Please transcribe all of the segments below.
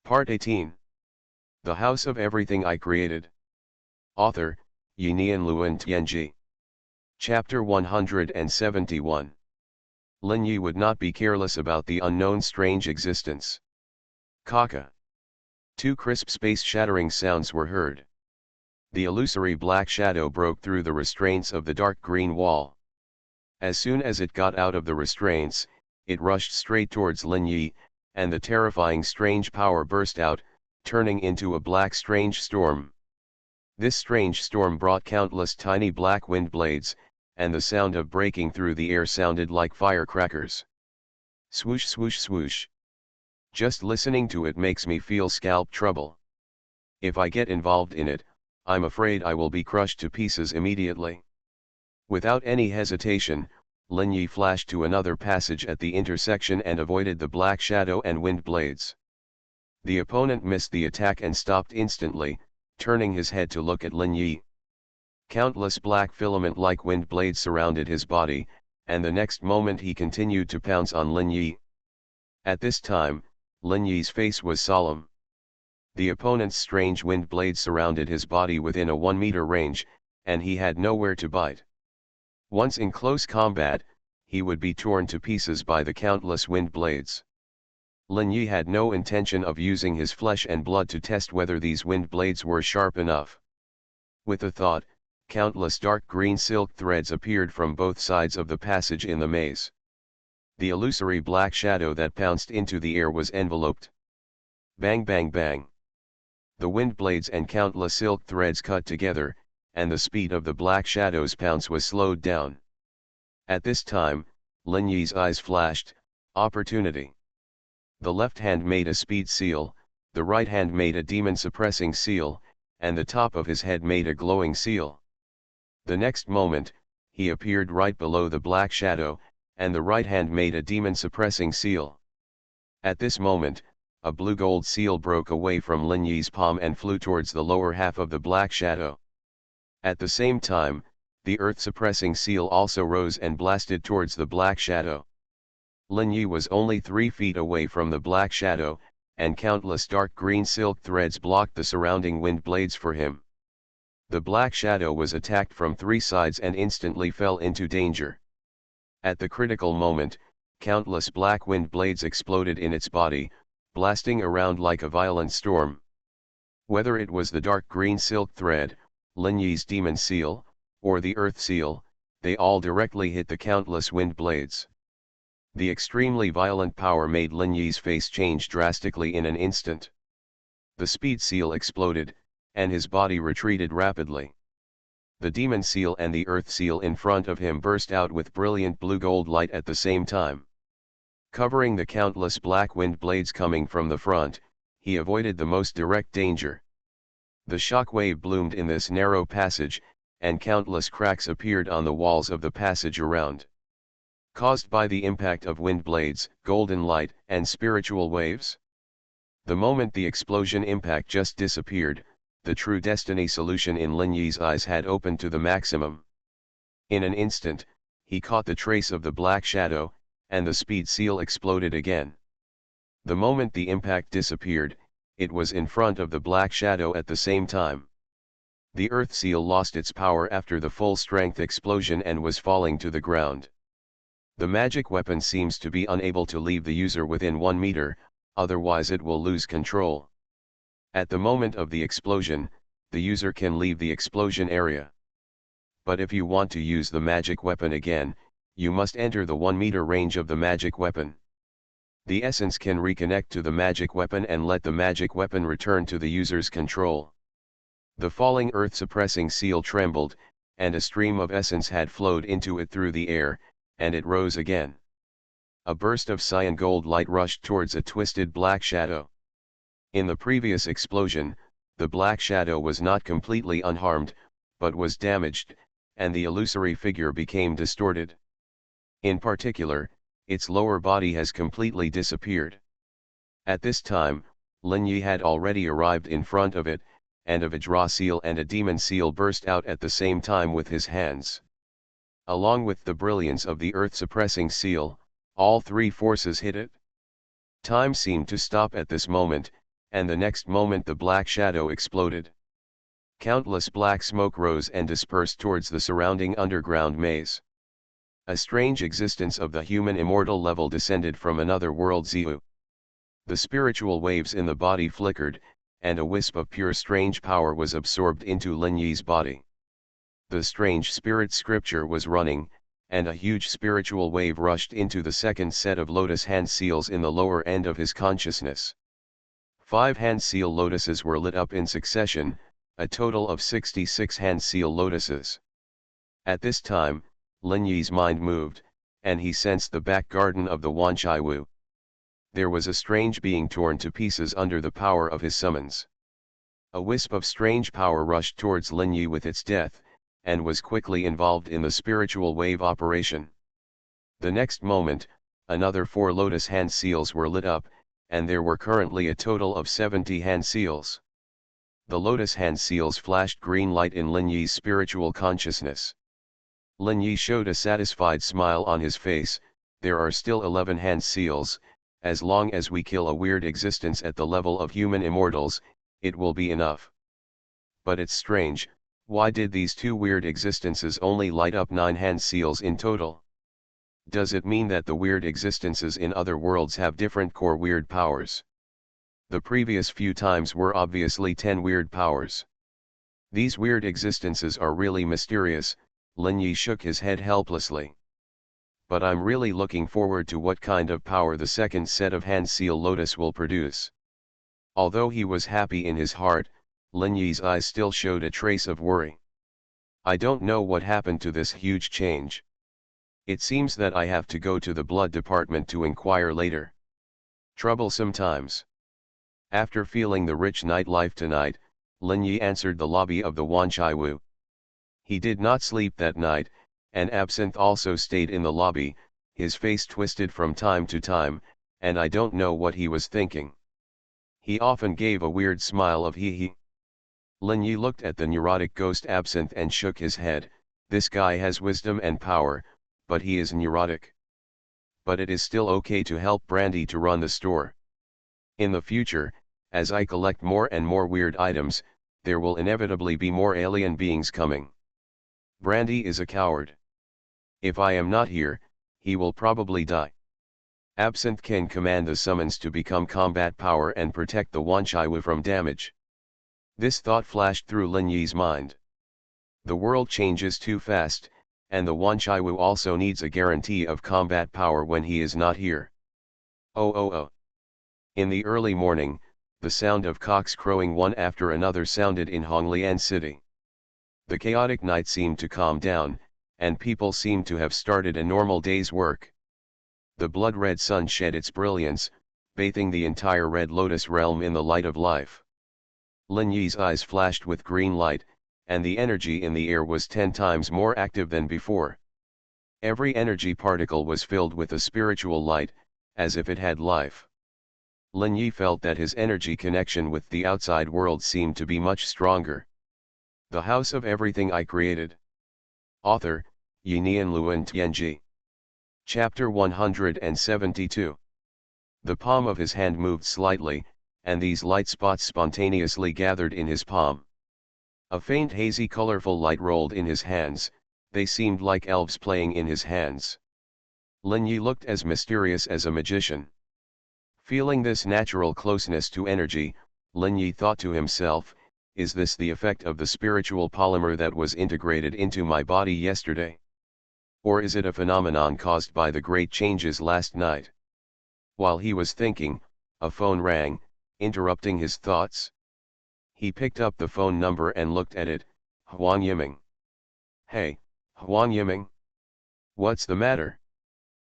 Part 18. The House of Everything I Created. Author, Yinian Luan Tianji. Chapter 171. Lin Yi would not be careless about the unknown strange existence. Kaka. Two crisp space-shattering sounds were heard. The illusory black shadow broke through the restraints of the dark green wall. As soon as it got out of the restraints, it rushed straight towards Lin Yi, and the terrifying strange power burst out, turning into a black strange storm. This strange storm brought countless tiny black wind blades, and the sound of breaking through the air sounded like firecrackers. Swoosh swoosh swoosh. Just listening to it makes me feel scalp trouble. If I get involved in it, I'm afraid I will be crushed to pieces immediately. Without any hesitation, Lin Yi flashed to another passage at the intersection and avoided the black shadow and wind blades. The opponent missed the attack and stopped instantly, turning his head to look at Lin Yi. Countless black filament-like wind blades surrounded his body, and the next moment he continued to pounce on Lin Yi. At this time, Lin Yi's face was solemn. The opponent's strange wind blades surrounded his body within a 1-meter range, and he had nowhere to bite. Once in close combat, he would be torn to pieces by the countless wind blades. Lin Yi had no intention of using his flesh and blood to test whether these wind blades were sharp enough. With the thought, countless dark green silk threads appeared from both sides of the passage in the maze. The illusory black shadow that pounced into the air was enveloped. Bang bang bang. The wind blades and countless silk threads cut together, and the speed of the black shadow's pounce was slowed down. At this time, Lin Yi's eyes flashed, opportunity. The left hand made a speed seal, the right hand made a demon-suppressing seal, and the top of his head made a glowing seal. The next moment, he appeared right below the black shadow, and the right hand made a demon-suppressing seal. At this moment, a blue-gold seal broke away from Lin Yi's palm and flew towards the lower half of the black shadow. At the same time, the earth-suppressing seal also rose and blasted towards the black shadow. Lin Yi was only 3 feet away from the black shadow, and countless dark green silk threads blocked the surrounding wind blades for him. The black shadow was attacked from 3 sides and instantly fell into danger. At the critical moment, countless black wind blades exploded in its body, blasting around like a violent storm. Whether it was the dark green silk thread, Lin Yi's demon seal, or the earth seal, they all directly hit the countless wind blades. The extremely violent power made Lin Yi's face change drastically in an instant. The speed seal exploded, and his body retreated rapidly. The demon seal and the earth seal in front of him burst out with brilliant blue-gold light at the same time. Covering the countless black wind blades coming from the front, he avoided the most direct danger. The shockwave bloomed in this narrow passage, and countless cracks appeared on the walls of the passage around. Caused by the impact of wind blades, golden light, and spiritual waves? The moment the explosion impact just disappeared, the true destiny solution in Lin Yi's eyes had opened to the maximum. In an instant, he caught the trace of the black shadow, and the speed seal exploded again. The moment the impact disappeared, it was in front of the black shadow at the same time. The earth seal lost its power after the full-strength explosion and was falling to the ground. The magic weapon seems to be unable to leave the user within 1 meter, otherwise it will lose control. At the moment of the explosion, the user can leave the explosion area. But if you want to use the magic weapon again, you must enter the 1 meter range of the magic weapon. The essence can reconnect to the magic weapon and let the magic weapon return to the user's control. The falling earth-suppressing seal trembled, and a stream of essence had flowed into it through the air, and it rose again. A burst of cyan gold light rushed towards a twisted black shadow. In the previous explosion, the black shadow was not completely unharmed, but was damaged, and the illusory figure became distorted. In particular, its lower body has completely disappeared. At this time, Lin Yi had already arrived in front of it, and a Vajra seal and a demon seal burst out at the same time with his hands. Along with the brilliance of the earth-suppressing seal, all 3 forces hit it. Time seemed to stop at this moment, and the next moment the black shadow exploded. Countless black smoke rose and dispersed towards the surrounding underground maze. A strange existence of the human immortal level descended from another world Ziu. The spiritual waves in the body flickered, and a wisp of pure strange power was absorbed into Lin Yi's body. The strange spirit scripture was running, and a huge spiritual wave rushed into the second set of lotus hand seals in the lower end of his consciousness. 5 hand seal lotuses were lit up in succession, a total of 66 hand seal lotuses. At this time, Lin Yi's mind moved, and he sensed the back garden of the Wanchai Wu. There was a strange being torn to pieces under the power of his summons. A wisp of strange power rushed towards Lin Yi with its death, and was quickly involved in the spiritual wave operation. The next moment, another 4 lotus hand seals were lit up, and there were currently a total of 70 hand seals. The lotus hand seals flashed green light in Lin Yi's spiritual consciousness. Lin Yi showed a satisfied smile on his face. There are still 11 hand seals. As long as we kill a weird existence at the level of human immortals, it will be enough. But it's strange, why did these 2 weird existences only light up 9 hand seals in total? Does it mean that the weird existences in other worlds have different core weird powers? The previous few times were obviously 10 weird powers. These weird existences are really mysterious. Lin Yi shook his head helplessly. But I'm really looking forward to what kind of power the second set of hand seal lotus will produce. Although he was happy in his heart, Lin Yi's eyes still showed a trace of worry. I don't know what happened to this huge change. It seems that I have to go to the blood department to inquire later. Troublesome times. After feeling the rich nightlife tonight, Lin Yi answered the lobby of the Wanchai Wu. He did not sleep that night, and Absinthe also stayed in the lobby, his face twisted from time to time, and I don't know what he was thinking. He often gave a weird smile of hee. Lin Yi looked at the neurotic ghost Absinthe and shook his head. This guy has wisdom and power, but he is neurotic. But it is still okay to help Brandy to run the store. In the future, as I collect more and more weird items, there will inevitably be more alien beings coming. Brandy is a coward. If I am not here, he will probably die. Absinthe can command the summons to become combat power and protect the Wanchai Wu from damage. This thought flashed through Lin Yi's mind. The world changes too fast, and the Wanchai Wu also needs a guarantee of combat power when he is not here. Oh. In the early morning, the sound of cocks crowing one after another sounded in Honglian City. The chaotic night seemed to calm down, and people seemed to have started a normal day's work. The blood-red sun shed its brilliance, bathing the entire Red Lotus realm in the light of life. Lin Yi's eyes flashed with green light, and the energy in the air was 10 times more active than before. Every energy particle was filled with a spiritual light, as if it had life. Lin Yi felt that his energy connection with the outside world seemed to be much stronger. The House of Everything I Created. Author, Yinian Luan Tianji. Chapter 172. The palm of his hand moved slightly, and these light spots spontaneously gathered in his palm. A faint hazy colorful light rolled in his hands, they seemed like elves playing in his hands. Lin Yi looked as mysterious as a magician. Feeling this natural closeness to energy, Lin Yi thought to himself, is this the effect of the spiritual polymer that was integrated into my body yesterday? Or is it a phenomenon caused by the great changes last night? While he was thinking, a phone rang, interrupting his thoughts. He picked up the phone number and looked at it. Huang Yiming. Hey, Huang Yiming. What's the matter?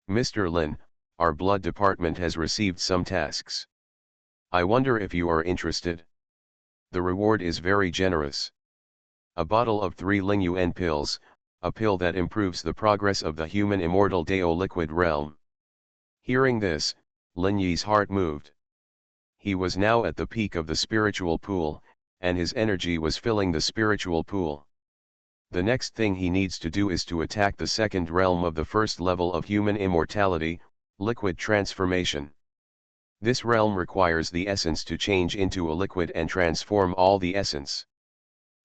Mr. Lin, our blood department has received some tasks. I wonder if you are interested. The reward is very generous. A bottle of 3 Ling Yuan pills, a pill that improves the progress of the human immortal Dao liquid realm. Hearing this, Lin Yi's heart moved. He was now at the peak of the spiritual pool, and his energy was filling the spiritual pool. The next thing he needs to do is to attack the second realm of the first level of human immortality, liquid transformation. This realm requires the essence to change into a liquid and transform all the essence.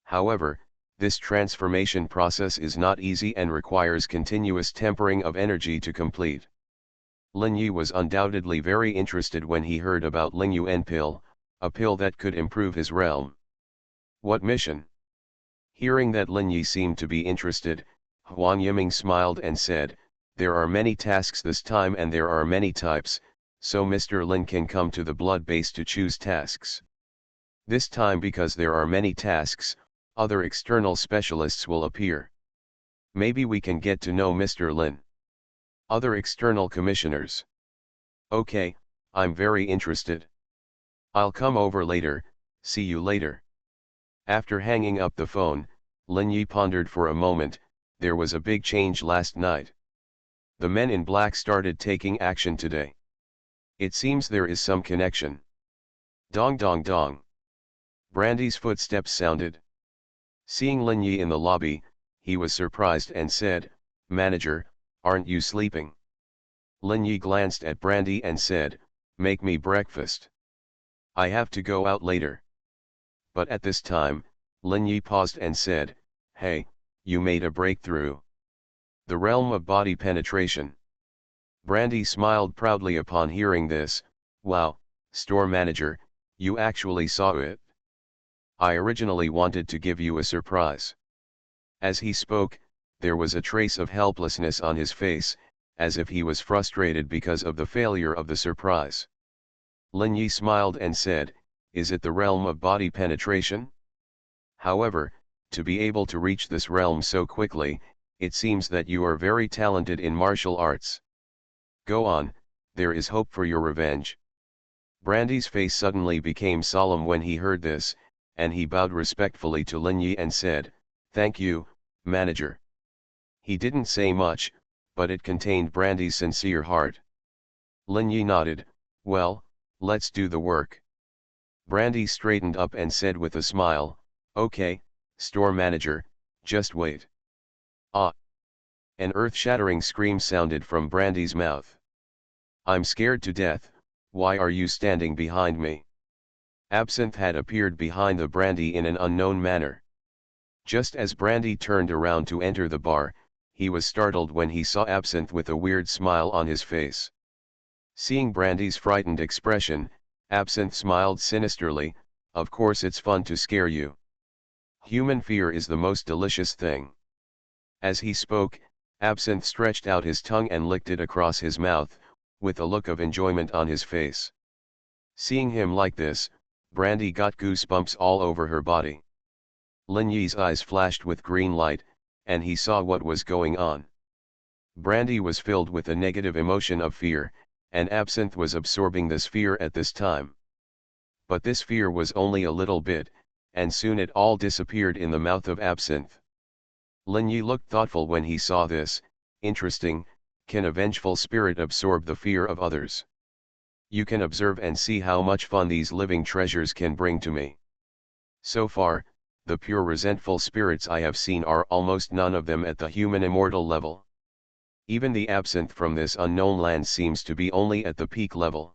However, this transformation process is not easy and requires continuous tempering of energy to complete. Lin Yi was undoubtedly very interested when he heard about Ling Yuan pill, a pill that could improve his realm. What mission? Hearing that Lin Yi seemed to be interested, Huan Yiming smiled and said, there are many tasks this time and there are many types, so Mr. Lin can come to the blood base to choose tasks. This time because there are many tasks, other external specialists will appear. Maybe we can get to know Mr. Lin. Other external commissioners. Okay, I'm very interested. I'll come over later, see you later. After hanging up the phone, Lin Yi pondered for a moment. There was a big change last night. The men in black started taking action today. It seems there is some connection. Dong dong dong. Brandy's footsteps sounded. Seeing Lin Yi in the lobby, he was surprised and said, "Manager, aren't you sleeping?" Lin Yi glanced at Brandy and said, "Make me breakfast. I have to go out later." But at this time, Lin Yi paused and said, "Hey, you made a breakthrough. The realm of body penetration." Brandy smiled proudly upon hearing this. "Wow, store manager, you actually saw it. I originally wanted to give you a surprise." As he spoke, there was a trace of helplessness on his face, as if he was frustrated because of the failure of the surprise. Lin Yi smiled and said, "Is it the realm of body penetration? However, to be able to reach this realm so quickly, it seems that you are very talented in martial arts. Go on, there is hope for your revenge." Brandy's face suddenly became solemn when he heard this, and he bowed respectfully to Lin Yi and said, "Thank you, manager." He didn't say much, but it contained Brandy's sincere heart. Lin Yi nodded. "Well, let's do the work." Brandy straightened up and said with a smile, "Okay, store manager, just wait." Ah! An earth-shattering scream sounded from Brandy's mouth. "I'm scared to death, why are you standing behind me?" Absinthe had appeared behind the Brandy in an unknown manner. Just as Brandy turned around to enter the bar, he was startled when he saw Absinthe with a weird smile on his face. Seeing Brandy's frightened expression, Absinthe smiled sinisterly, "Of course it's fun to scare you. Human fear is the most delicious thing." As he spoke, Absinthe stretched out his tongue and licked it across his mouth, with a look of enjoyment on his face. Seeing him like this, Brandy got goosebumps all over her body. Lin Yi's eyes flashed with green light, and he saw what was going on. Brandy was filled with a negative emotion of fear, and Absinthe was absorbing this fear at this time. But this fear was only a little bit, and soon it all disappeared in the mouth of Absinthe. Lin Yi looked thoughtful when he saw this. Interesting, can a vengeful spirit absorb the fear of others? You can observe and see how much fun these living treasures can bring to me. So far, the pure resentful spirits I have seen are almost none of them at the human immortal level. Even the Absinthe from this unknown land seems to be only at the peak level.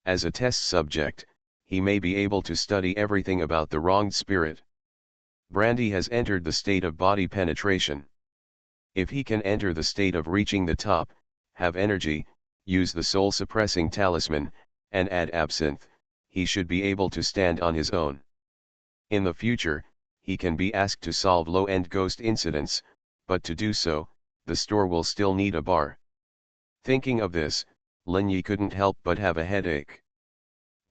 As a test subject, he may be able to study everything about the wronged spirit. Brandy has entered the state of body penetration. If he can enter the state of reaching the top, have energy, use the soul-suppressing talisman, and add Absinthe, he should be able to stand on his own. In the future, he can be asked to solve low-end ghost incidents, but to do so, the store will still need a bar. Thinking of this, Lin Yi couldn't help but have a headache.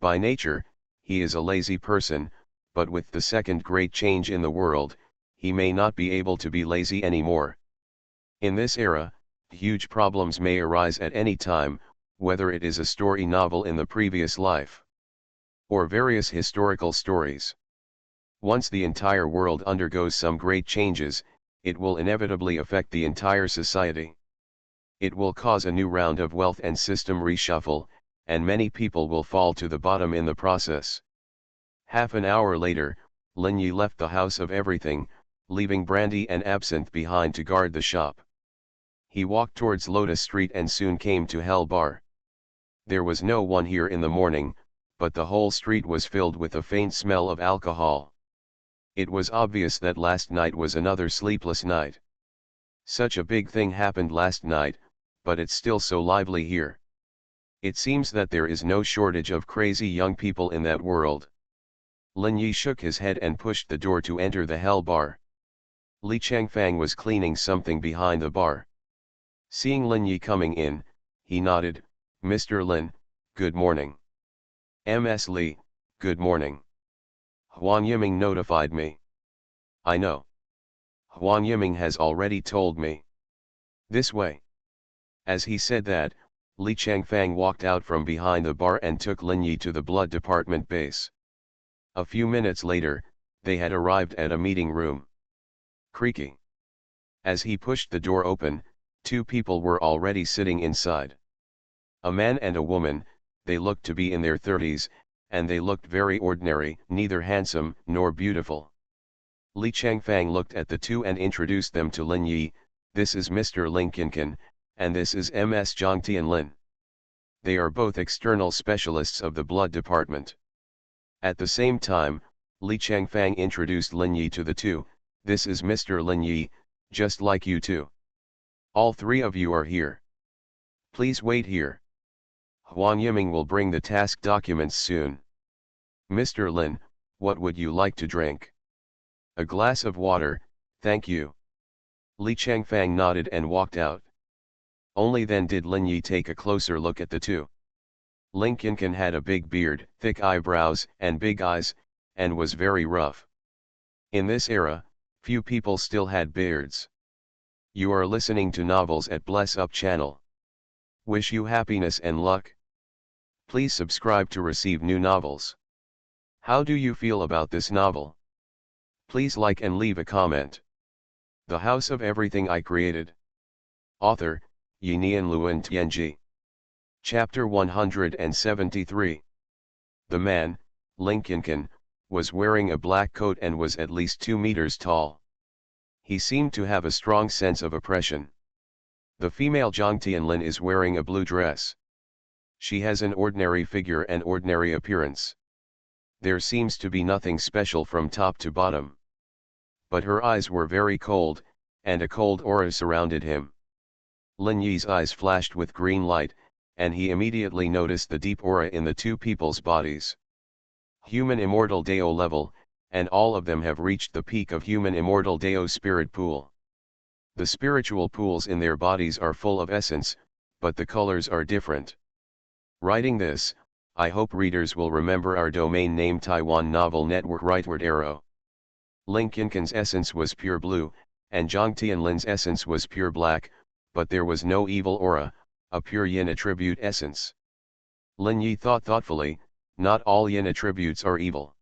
By nature, he is a lazy person, but with the second great change in the world, he may not be able to be lazy anymore. In this era, huge problems may arise at any time, whether it is a story novel in the previous life, or various historical stories. Once the entire world undergoes some great changes, it will inevitably affect the entire society. It will cause a new round of wealth and system reshuffle, and many people will fall to the bottom in the process. Half an hour later, Lin Yi left the house of everything, leaving Brandy and Absinthe behind to guard the shop. He walked towards Lotus Street and soon came to Hell Bar. There was no one here in the morning, but the whole street was filled with a faint smell of alcohol. It was obvious that last night was another sleepless night. Such a big thing happened last night, but it's still so lively here. It seems that there is no shortage of crazy young people in that world. Lin Yi shook his head and pushed the door to enter the hell bar. Li Changfang was cleaning something behind the bar. Seeing Lin Yi coming in, he nodded, "Mr. Lin, good morning." "Ms. Li, good morning. Huan Yiming notified me." "I know. Huan Yiming has already told me." "This way." As he said that, Li Changfang walked out from behind the bar and took Lin Yi to the blood department base. A few minutes later, they had arrived at a meeting room. Creaky. As he pushed the door open, two people were already sitting inside. A man and a woman. They looked to be in their 30s, and they looked very ordinary, neither handsome nor beautiful. Li Changfang looked at the two and introduced them to Lin Yi. "This is Mr. Ling Qinqin, and this is Ms. Zhang Tianlin. They are both external specialists of the blood department." At the same time, Li Changfang introduced Lin Yi to the two. "This is Mr. Lin Yi, just like you two. All three of you are here. Please wait here. Huan Yiming will bring the task documents soon. Mr. Lin, what would you like to drink?" "A glass of water, thank you." Li Changfang nodded and walked out. Only then did Lin Yi take a closer look at the two. Ling Qinqin had a big beard, thick eyebrows, and big eyes, and was very rough. In this era, few people still had beards. You are listening to novels at Bless Up channel. Wish you happiness and luck. Please subscribe to receive new novels. How do you feel about this novel? Please like and leave a comment. The House of Everything I Created. Author, Yinian Luan Tianji. Chapter 173. The man, Ling Qinqin, was wearing a black coat and was at least 2 meters tall. He seemed to have a strong sense of oppression. The female Zhang Tianlin is wearing a blue dress. She has an ordinary figure and ordinary appearance. There seems to be nothing special from top to bottom. But her eyes were very cold, and a cold aura surrounded him. Lin Yi's eyes flashed with green light, and he immediately noticed the deep aura in the two people's bodies. Human Immortal Dao level, and all of them have reached the peak of Human Immortal Dao spirit pool. The spiritual pools in their bodies are full of essence, but the colors are different. Writing this, I hope readers will remember our domain name Taiwan Novel Network Rightward Arrow. Ling Qinqin's essence was pure blue, and Zhang Tianlin's essence was pure black, but there was no evil aura, a pure yin attribute essence. Lin Yi thought thoughtfully, not all yin attributes are evil.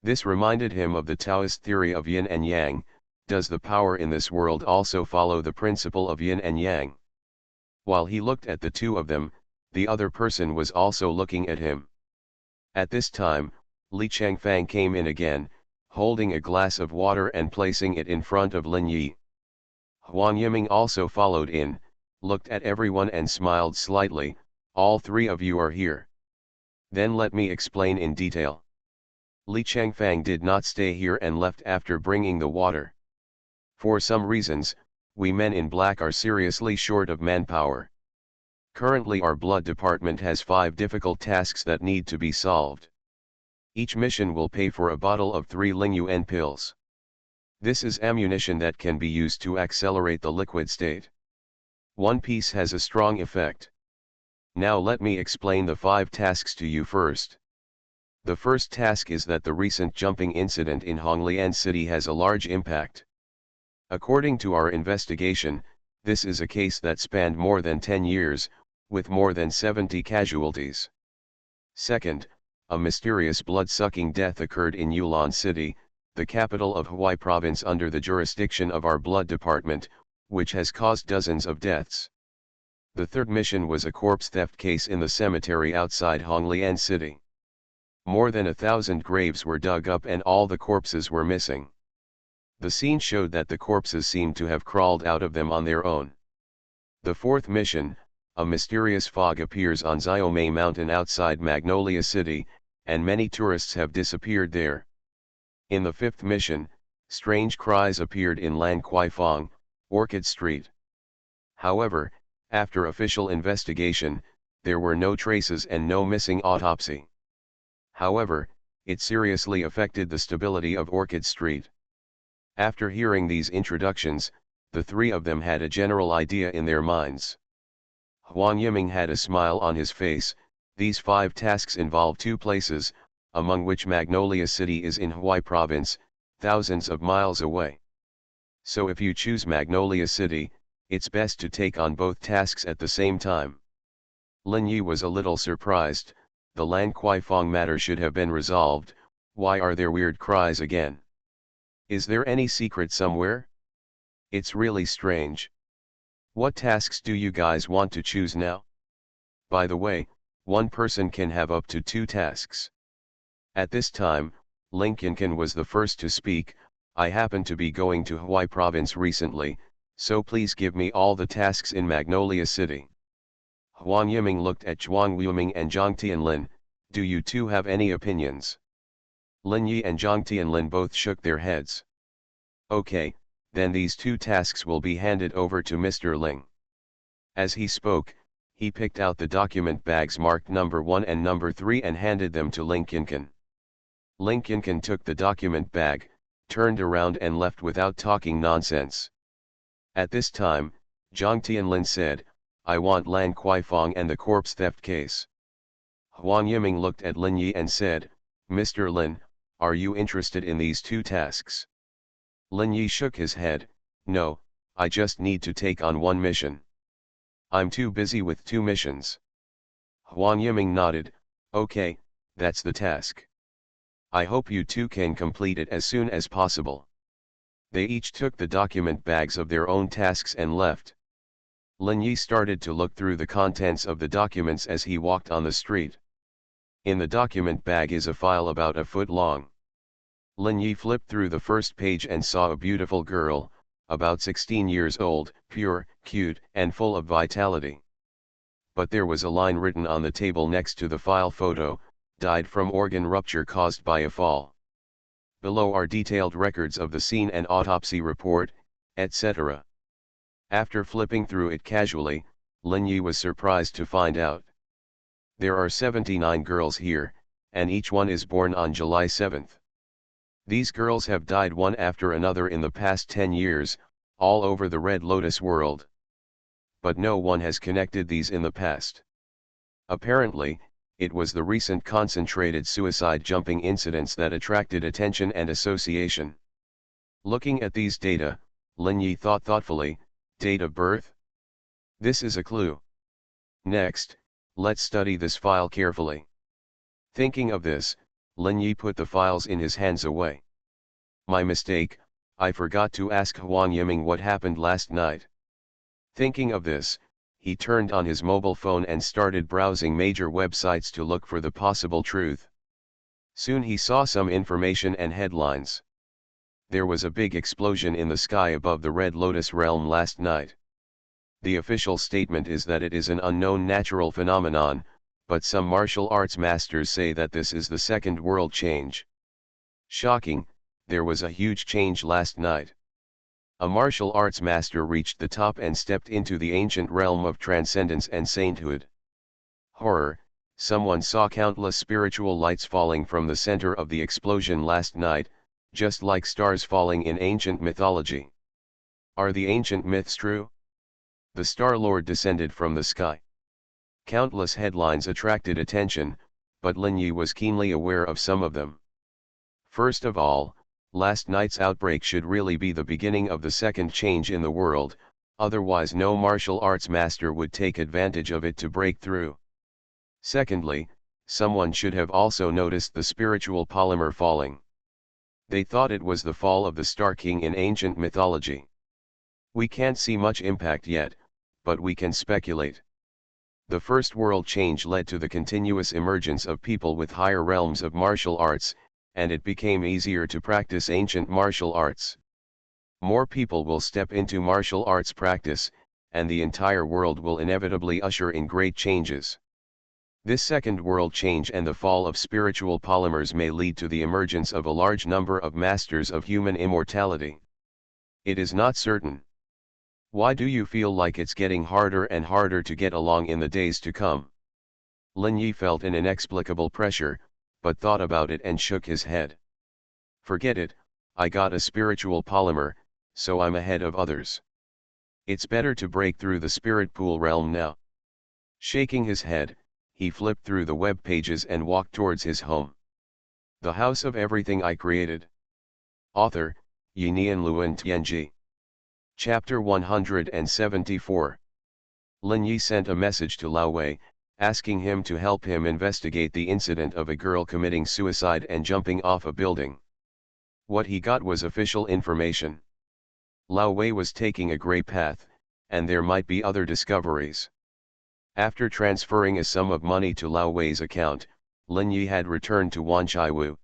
This reminded him of the Taoist theory of yin and yang. Does the power in this world also follow the principle of yin and yang? While he looked at the two of them, the other person was also looking at him. At this time, Li Changfang came in again, holding a glass of water and placing it in front of Lin Yi. Huan Yiming also followed in, looked at everyone and smiled slightly. "All three of you are here. Then let me explain in detail." Li Changfang did not stay here and left after bringing the water. For some reasons, we men in black are seriously short of manpower. Currently our blood department has 5 difficult tasks that need to be solved. Each mission will pay for a bottle of 3 Ling Yuan pills. This is ammunition that can be used to accelerate the liquid state. One piece has a strong effect. Now let me explain the 5 tasks to you first. The first task is that the recent jumping incident in Honglian City has a large impact. According to our investigation, this is a case that spanned more than 10 years, with more than 70 casualties. Second, a mysterious blood-sucking death occurred in Yulin City, the capital of Hubei province under the jurisdiction of our blood department, which has caused dozens of deaths. The third mission was a corpse theft case in the cemetery outside Honglian City. More than 1,000 graves were dug up and all the corpses were missing. The scene showed that the corpses seemed to have crawled out of them on their own. The fourth mission, a mysterious fog appears on Xiaomei Mountain outside Magnolia City, and many tourists have disappeared there. In the fifth mission, strange cries appeared in Lan Kuai-fong, Orchid Street. However, after official investigation, there were no traces and no missing autopsy. However, it seriously affected the stability of Orchid Street. After hearing these introductions, the three of them had a general idea in their minds. Huang Yiming had a smile on his face. These 5 tasks involve 2 places, among which Magnolia City is in Hubei Province, thousands of miles away. So if you choose Magnolia City, it's best to take on both tasks at the same time. Lin Yi was a little surprised. The Lan Kuai-fong matter should have been resolved. Why are there weird cries again? Is there any secret somewhere? It's really strange. What tasks do you guys want to choose now? By the way, one person can have up to 2 tasks. At this time, Lin Qinqin was the first to speak. I happen to be going to Hubei Province recently, so please give me all the tasks in Magnolia City. Huang Yiming looked at Zhuang Wuiming and Zhang Tianlin. Do you two have any opinions? Lin Yi and Zhang Tianlin both shook their heads. Okay, then these 2 tasks will be handed over to Mr. Ling. As he spoke, he picked out the document bags marked number 1 and number 3 and handed them to Lin Qinqin. Lin Qinqin took the document bag, turned around and left without talking nonsense. At this time, Zhang Tianlin said, I want Lan Kuai-fong and the corpse theft case. Huang Yiming looked at Lin Yi and said, Mr. Lin, are you interested in these 2 tasks? Lin Yi shook his head, no, I just need to take on 1 mission. I'm too busy with 2 missions. Huang Yiming nodded, okay, that's the task. I hope you two can complete it as soon as possible. They each took the document bags of their own tasks and left. Lin Yi started to look through the contents of the documents as he walked on the street. In the document bag is a file about a foot long. Lin Yi flipped through the first page and saw a beautiful girl, about 16 years old, pure, cute, and full of vitality. But there was a line written on the table next to the file photo, died from organ rupture caused by a fall. Below are detailed records of the scene and autopsy report, etc. After flipping through it casually, Lin Yi was surprised to find out. There are 79 girls here, and each one is born on July 7th. These girls have died one after another in the past 10 years, all over the Red Lotus world. But no one has connected these in the past. Apparently, it was the recent concentrated suicide jumping incidents that attracted attention and association. Looking at these data, Lin Yi thought thoughtfully, date of birth? This is a clue. Next, let's study this file carefully. Thinking of this, Lin Yi put the files in his hands away. My mistake, I forgot to ask Huang Yiming what happened last night. Thinking of this, he turned on his mobile phone and started browsing major websites to look for the possible truth. Soon he saw some information and headlines. There was a big explosion in the sky above the Red Lotus realm last night. The official statement is that it is an unknown natural phenomenon, but some martial arts masters say that this is the second world change. Shocking, there was a huge change last night. A martial arts master reached the top and stepped into the ancient realm of transcendence and sainthood. Horror, someone saw countless spiritual lights falling from the center of the explosion last night, just like stars falling in ancient mythology. Are the ancient myths true? The Star-Lord descended from the sky. Countless headlines attracted attention, but Lin Yi was keenly aware of some of them. First of all, last night's outbreak should really be the beginning of the second change in the world, otherwise no martial arts master would take advantage of it to break through. Secondly, someone should have also noticed the spiritual polymer falling. They thought it was the fall of the Star King in ancient mythology. We can't see much impact yet, but we can speculate. The first world change led to the continuous emergence of people with higher realms of martial arts, and it became easier to practice ancient martial arts. More people will step into martial arts practice, and the entire world will inevitably usher in great changes. This second world change and the fall of spiritual polymers may lead to the emergence of a large number of masters of human immortality. It is not certain. Why do you feel like it's getting harder and harder to get along in the days to come? Lin Yi felt an inexplicable pressure, but thought about it and shook his head. Forget it, I got a spiritual polymer, so I'm ahead of others. It's better to break through the spirit pool realm now. Shaking his head, he flipped through the web pages and walked towards his home. The House of Everything I Created. Author, Yinian Luan Tianji. Chapter 174. Lin Yi sent a message to Lao Wei, asking him to help him investigate the incident of a girl committing suicide and jumping off a building. What he got was official information. Lao Wei was taking a grey path, and there might be other discoveries. After transferring a sum of money to Lao Wei's account, Lin Yi had returned to Wanchaiwu.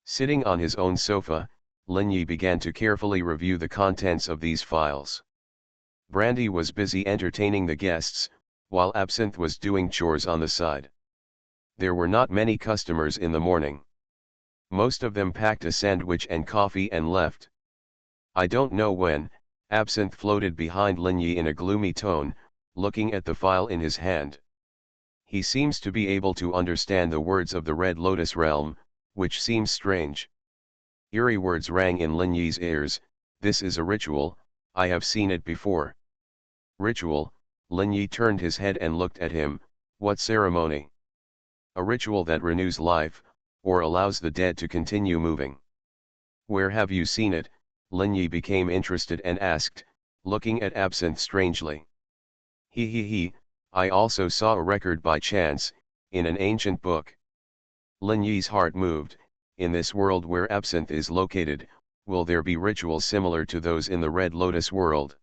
Sitting on his own sofa, Lin Yi began to carefully review the contents of these files. Brandy was busy entertaining the guests, while Absinthe was doing chores on the side. There were not many customers in the morning. Most of them packed a sandwich and coffee and left. I don't know when, Absinthe floated behind Lin Yi in a gloomy tone, looking at the file in his hand. He seems to be able to understand the words of the Red Lotus realm, which seems strange. Eerie words rang in Lin Yi's ears. This is a ritual, I have seen it before. Ritual, Lin Yi turned his head and looked at him. What ceremony? A ritual that renews life, or allows the dead to continue moving. Where have you seen it? Lin Yi became interested and asked, looking at Absinthe strangely. He, I also saw a record by chance, in an ancient book. Lin Yi's heart moved. In this world where Absinthe is located, will there be rituals similar to those in the Red Lotus world?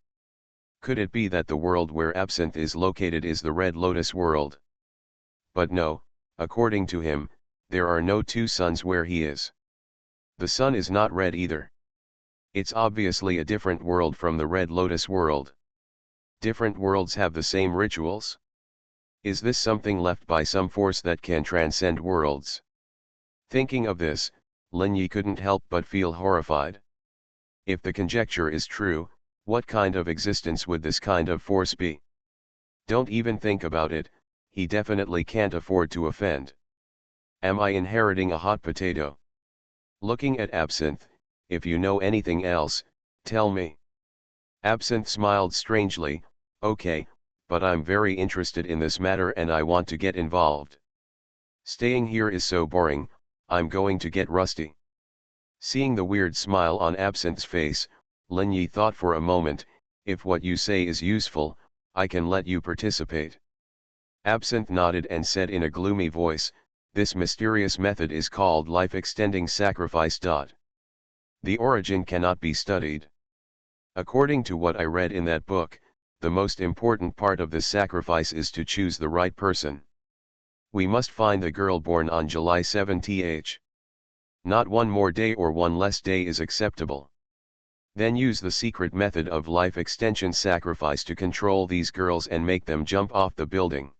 Could it be that the world where Absinthe is located is the Red Lotus world? But no, according to him, there are no two suns where he is. The sun is not red either. It's obviously a different world from the Red Lotus world. Different worlds have the same rituals? Is this something left by some force that can transcend worlds? Thinking of this, Lin Yi couldn't help but feel horrified. If the conjecture is true, what kind of existence would this kind of force be? Don't even think about it, he definitely can't afford to offend. Am I inheriting a hot potato? Looking at Absinthe, if you know anything else, tell me. Absinthe smiled strangely. Okay, but I'm very interested in this matter and I want to get involved. Staying here is so boring, I'm going to get rusty. Seeing the weird smile on Absinthe's face, Lin Yi thought for a moment, if what you say is useful, I can let you participate. Absinthe nodded and said in a gloomy voice, this mysterious method is called life-extending sacrifice. The origin cannot be studied. According to what I read in that book, the most important part of this sacrifice is to choose the right person. We must find the girl born on July 7th. Not one more day or one less day is acceptable. Then use the secret method of life extension sacrifice to control these girls and make them jump off the building.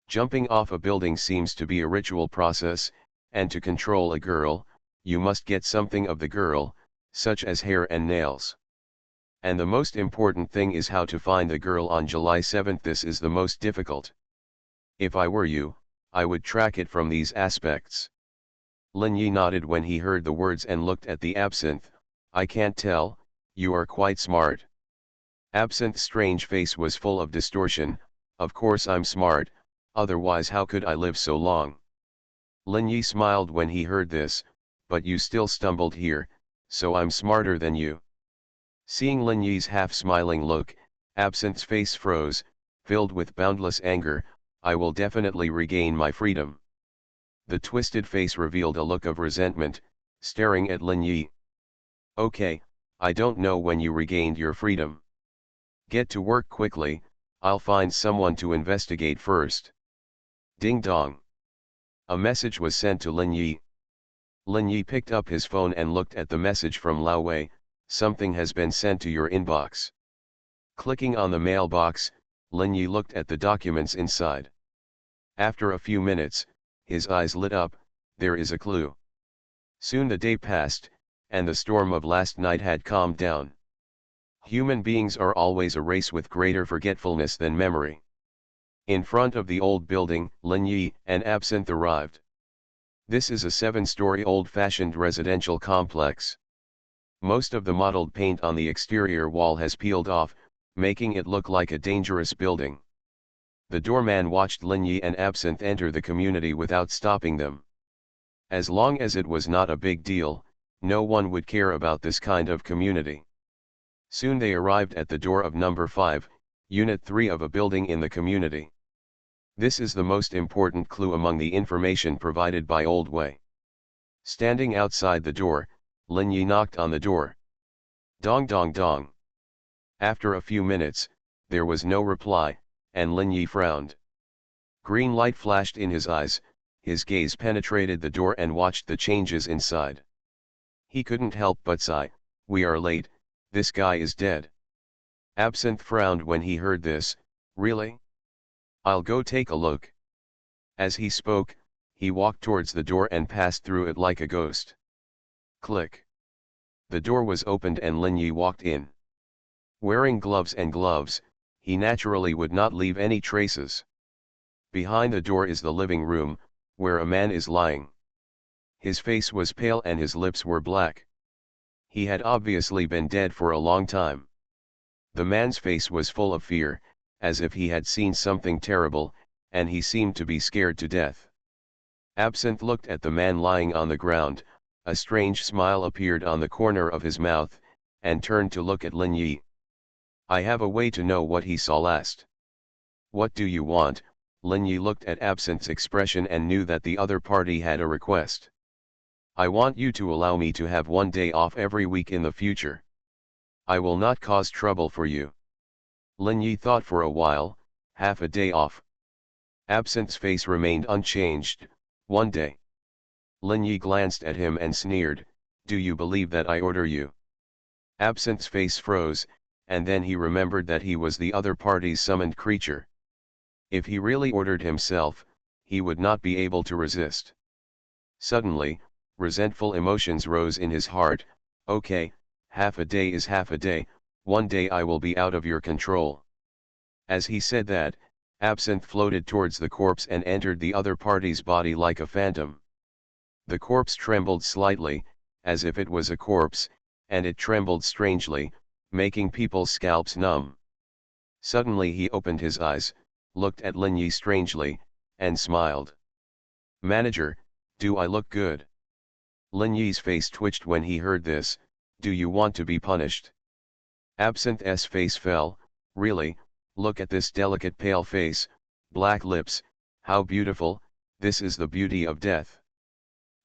Jumping off a building seems to be a ritual process, and to control a girl, you must get something of the girl, such as hair and nails. And the most important thing is how to find the girl on July 7th. This is the most difficult. If I were you, I would track it from these aspects. Lin Yi nodded when he heard the words and looked at the Absinthe. I can't tell, you are quite smart. Absinthe's strange face was full of distortion. Of course I'm smart, otherwise how could I live so long? Lin Yi smiled when he heard this, but you still stumbled here, so I'm smarter than you. Seeing Lin Yi's half-smiling look, Absinthe's face froze, filled with boundless anger. I will definitely regain my freedom. The twisted face revealed a look of resentment, staring at Lin Yi. Okay, I don't know when you regained your freedom. Get to work quickly, I'll find someone to investigate first. Ding dong. A message was sent to Lin Yi. Lin Yi picked up his phone and looked at the message from Lao Wei. Something has been sent to your inbox. Clicking on the mailbox, Lin Yi looked at the documents inside. After a few minutes, his eyes lit up. There is a clue. Soon the day passed, and the storm of last night had calmed down. Human beings are always a race with greater forgetfulness than memory. In front of the old building, Lin Yi and Absinthe arrived. This is a 7-story old-fashioned residential complex. Most of the mottled paint on the exterior wall has peeled off, making it look like a dangerous building. The doorman watched Lin Yi and Absinthe enter the community without stopping them. As long as it was not a big deal, no one would care about this kind of community. Soon they arrived at the door of number 5, Unit 3 of a building in the community. This is the most important clue among the information provided by Old Wei. Standing outside the door, Lin Yi knocked on the door. Dong dong dong. After a few minutes, there was no reply, and Lin Yi frowned. Green light flashed in his eyes, his gaze penetrated the door and watched the changes inside. He couldn't help but sigh, "We are late, this guy is dead." Absinthe frowned when he heard this. "Really? I'll go take a look." As he spoke, he walked towards the door and passed through it like a ghost. Click. The door was opened and Lin Yi walked in. Wearing gloves, he naturally would not leave any traces. Behind the door is the living room, where a man is lying. His face was pale and his lips were black. He had obviously been dead for a long time. The man's face was full of fear, as if he had seen something terrible, and he seemed to be scared to death. Absinthe looked at the man lying on the ground, a strange smile appeared on the corner of his mouth, and turned to look at Lin Yi. "I have a way to know what he saw last." "What do you want?" Lin Yi looked at Absinthe's expression and knew that the other party had a request. "I want you to allow me to have 1 day off every week in the future. I will not cause trouble for you." Lin Yi thought for a while. Half a day off? Absinthe's face remained unchanged. 1 day. Lin Yi glanced at him and sneered, "Do you believe that I order you?" Absinthe's face froze, and then he remembered that he was the other party's summoned creature. If he really ordered himself, he would not be able to resist. Suddenly, resentful emotions rose in his heart. "Okay, half a day is half a day, 1 day I will be out of your control." As he said that, Absinthe floated towards the corpse and entered the other party's body like a phantom. The corpse trembled slightly, as if it was a corpse, and it trembled strangely, making people's scalps numb. Suddenly he opened his eyes, looked at Lin Yi strangely, and smiled. "Manager, do I look good?" Lin Yi's face twitched when he heard this. "Do you want to be punished?" Absinthe's face fell. "Really, look at this delicate pale face, black lips, how beautiful, this is the beauty of death."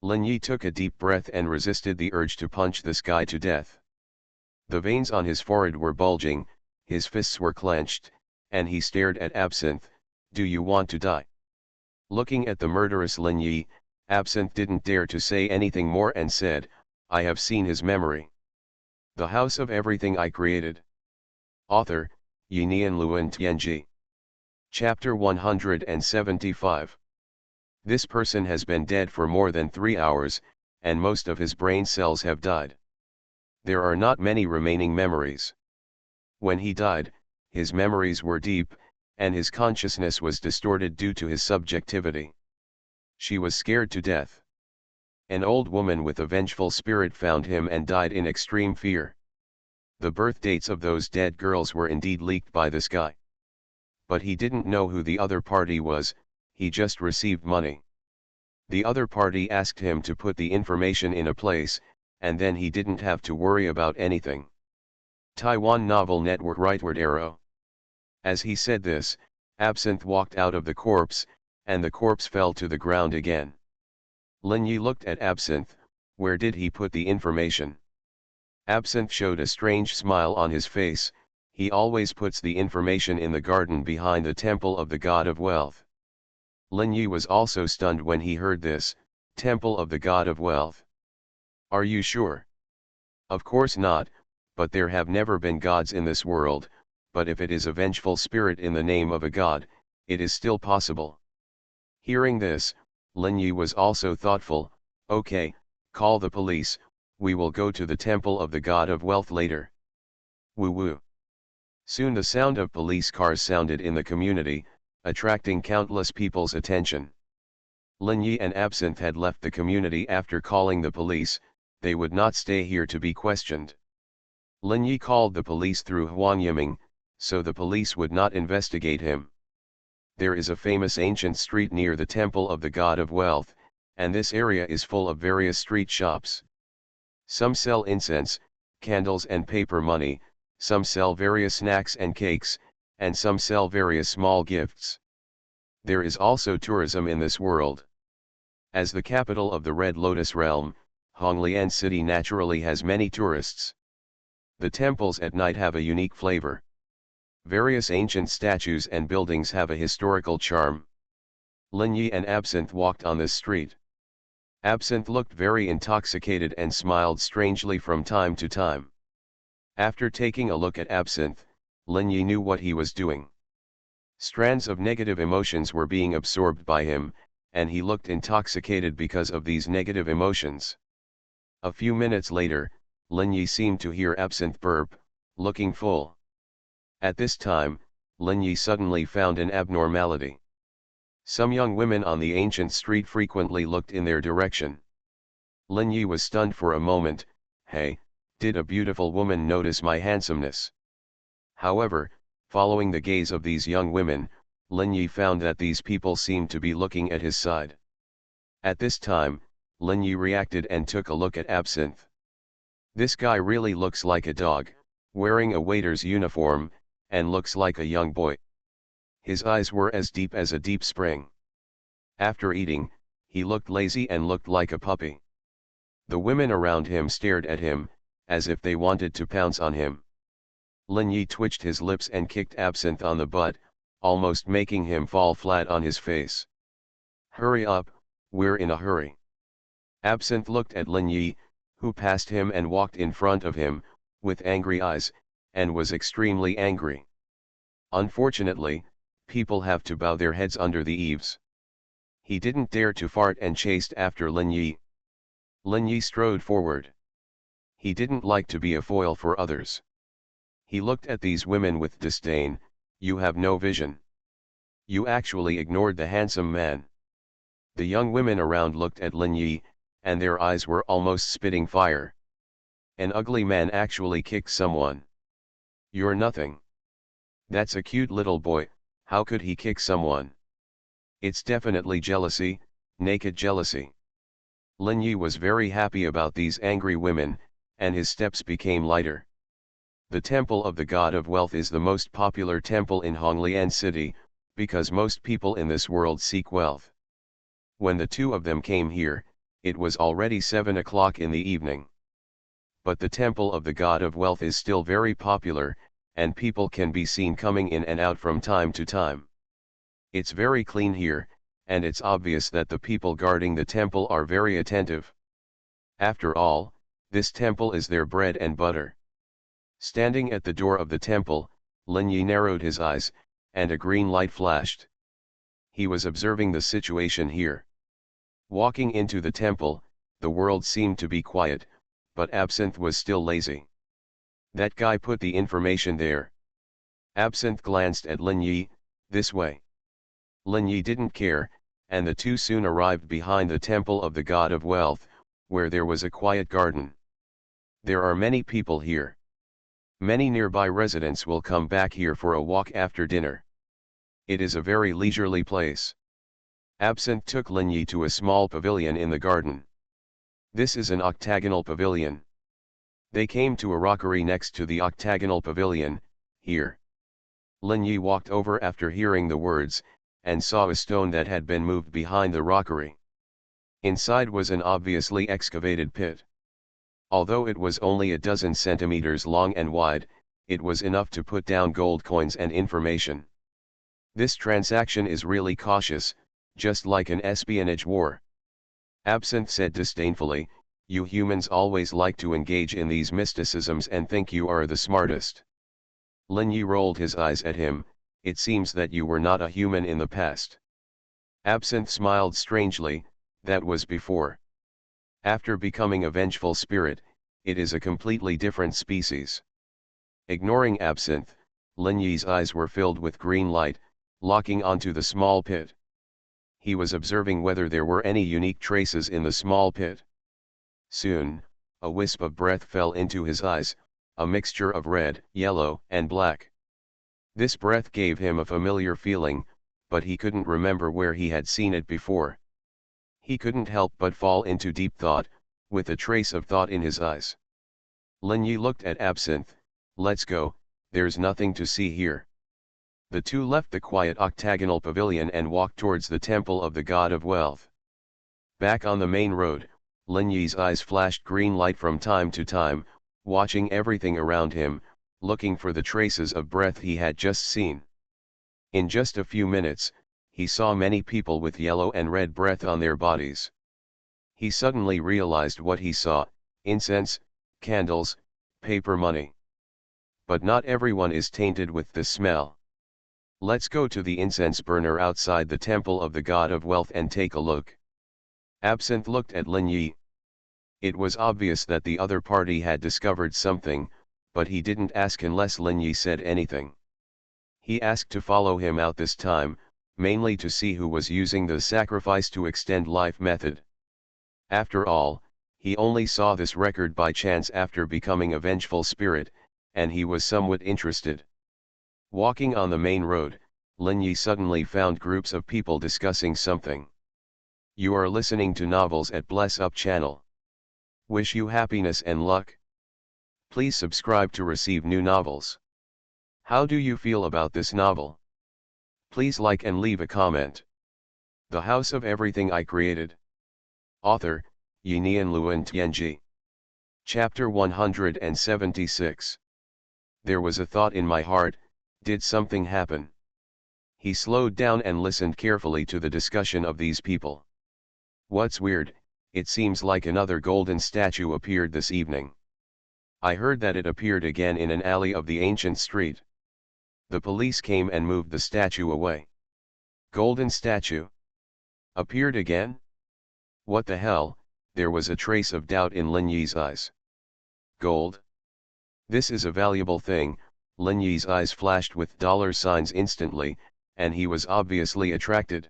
Lin Yi took a deep breath and resisted the urge to punch this guy to death. The veins on his forehead were bulging, his fists were clenched, and he stared at Absinthe. "Do you want to die?" Looking at the murderous Lin Yi, Absinthe didn't dare to say anything more and said, "I have seen his memory. The house of everything I created." Author, Yinian Luan Tianji. Chapter 175. This person has been dead for more than 3 hours, and most of his brain cells have died. There are not many remaining memories. When he died, his memories were deep, and his consciousness was distorted due to his subjectivity. She was scared to death. An old woman with a vengeful spirit found him and died in extreme fear. The birth dates of those dead girls were indeed leaked by this guy. But he didn't know who the other party was, he just received money. The other party asked him to put the information in a place, and then he didn't have to worry about anything. Taiwan Novel Network Rightward Arrow. As he said this, Absinthe walked out of the corpse, and the corpse fell to the ground again. Lin Yi looked at Absinthe. Where did he put the information? Absinthe showed a strange smile on his face. He always puts the information in the garden behind the temple of the god of wealth. Lin Yi was also stunned when he heard this, temple of the god of wealth. Are you sure? Of course not, but there have never been gods in this world, but if it is a vengeful spirit in the name of a god, it is still possible. Hearing this, Lin Yi was also thoughtful. Okay, call the police, we will go to the temple of the god of wealth later. Woo woo. Soon the sound of police cars sounded in the community, attracting countless people's attention. Lin Yi and Absinthe had left the community after calling the police. They would not stay here to be questioned. Lin Yi called the police through Huan Yiming, so the police would not investigate him. There is a famous ancient street near the temple of the god of wealth, and this area is full of various street shops. Some sell incense, candles and paper money, some sell various snacks and cakes, and some sell various small gifts. There is also tourism in this world. As the capital of the Red Lotus realm, Honglian City naturally has many tourists. The temples at night have a unique flavor. Various ancient statues and buildings have a historical charm. Lin Yi and Absinthe walked on this street. Absinthe looked very intoxicated and smiled strangely from time to time. After taking a look at Absinthe, Lin Yi knew what he was doing. Strands of negative emotions were being absorbed by him, and he looked intoxicated because of these negative emotions. A few minutes later, Lin Yi seemed to hear Absinthe burp, looking full. At this time, Lin Yi suddenly found an abnormality. Some young women on the ancient street frequently looked in their direction. Lin Yi was stunned for a moment. Hey, did a beautiful woman notice my handsomeness? However, following the gaze of these young women, Lin Yi found that these people seemed to be looking at his side. At this time, Lin Yi reacted and took a look at Absinthe. This guy really looks like a dog, wearing a waiter's uniform, and looks like a young boy. His eyes were as deep as a deep spring. After eating, he looked lazy and looked like a puppy. The women around him stared at him, as if they wanted to pounce on him. Lin Yi twitched his lips and kicked Absinthe on the butt, almost making him fall flat on his face. Hurry up, we're in a hurry. Absinthe looked at Lin Yi, who passed him and walked in front of him, with angry eyes, and was extremely angry. Unfortunately, people have to bow their heads under the eaves. He didn't dare to fart and chased after Lin Yi. Lin Yi strode forward. He didn't like to be a foil for others. He looked at these women with disdain. You have no vision. You actually ignored the handsome man. The young women around looked at Lin Yi, and their eyes were almost spitting fire. An ugly man actually kicked someone. You're nothing. That's a cute little boy, how could he kick someone? It's definitely jealousy, naked jealousy. Lin Yi was very happy about these angry women, and his steps became lighter. The Temple of the God of Wealth is the most popular temple in Honglian City, because most people in this world seek wealth. When the two of them came here, it was already 7 o'clock in the evening. But the Temple of the God of Wealth is still very popular, and people can be seen coming in and out from time to time. It's very clean here, and it's obvious that the people guarding the temple are very attentive. After all, this temple is their bread and butter. Standing at the door of the temple, Lin Yi narrowed his eyes, and a green light flashed. He was observing the situation here. Walking into the temple, the world seemed to be quiet, but Absinthe was still lazy. That guy put the information there. Absinthe glanced at Lin Yi, this way. Lin Yi didn't care, and the two soon arrived behind the Temple of the God of Wealth, where there was a quiet garden. There are many people here. Many nearby residents will come back here for a walk after dinner. It is a very leisurely place. Absinthe took Lin Yi to a small pavilion in the garden. This is an octagonal pavilion. They came to a rockery next to the octagonal pavilion. Here. Lin Yi walked over after hearing the words, and saw a stone that had been moved behind the rockery. Inside was an obviously excavated pit. Although it was only a dozen centimeters long and wide, it was enough to put down gold coins and information. This transaction is really cautious, just like an espionage war. Absinthe said disdainfully, you humans always like to engage in these mysticisms and think you are the smartest. Lin Yi rolled his eyes at him. It seems that you were not a human in the past. Absinthe smiled strangely. That was before. After becoming a vengeful spirit, it is a completely different species. Ignoring Absinthe, Lin Yi's eyes were filled with green light, locking onto the small pit. He was observing whether there were any unique traces in the small pit. Soon, a wisp of breath fell into his eyes, a mixture of red, yellow, and black. This breath gave him a familiar feeling, but he couldn't remember where he had seen it before. He couldn't help but fall into deep thought, with a trace of thought in his eyes. Lin Yi looked at Absinthe. Let's go, there's nothing to see here. The two left the quiet octagonal pavilion and walked towards the temple of the god of wealth. Back on the main road, Lin Yi's eyes flashed green light from time to time, watching everything around him, looking for the traces of breath he had just seen. In just a few minutes, he saw many people with yellow and red breath on their bodies. He suddenly realized what he saw: incense, candles, paper money. But not everyone is tainted with this smell. Let's go to the incense burner outside the temple of the god of wealth and take a look. Absinthe looked at Lin Yi. It was obvious that the other party had discovered something, but he didn't ask unless Lin Yi said anything. He asked to follow him out this time, mainly to see who was using the sacrifice to extend life method. After all, he only saw this record by chance after becoming a vengeful spirit, and he was somewhat interested. Walking on the main road, Lin Yi suddenly found groups of people discussing something. You are listening to Novels at Bless Up channel. Wish you happiness and luck. Please subscribe to receive new novels. How do you feel about this novel? Please like and leave a comment. The House of Everything I Created. Author, Yinian Luan Tianji. Chapter 176. There was a thought in my heart. Did something happen? He slowed down and listened carefully to the discussion of these people. What's weird, it seems like another golden statue appeared this evening. I heard that it appeared again in an alley of the ancient street. The police came and moved the statue away. Golden statue? Appeared again? What the hell? There was a trace of doubt in Lin Yi's eyes. Gold? This is a valuable thing. Lin Yi's eyes flashed with dollar signs instantly, and he was obviously attracted.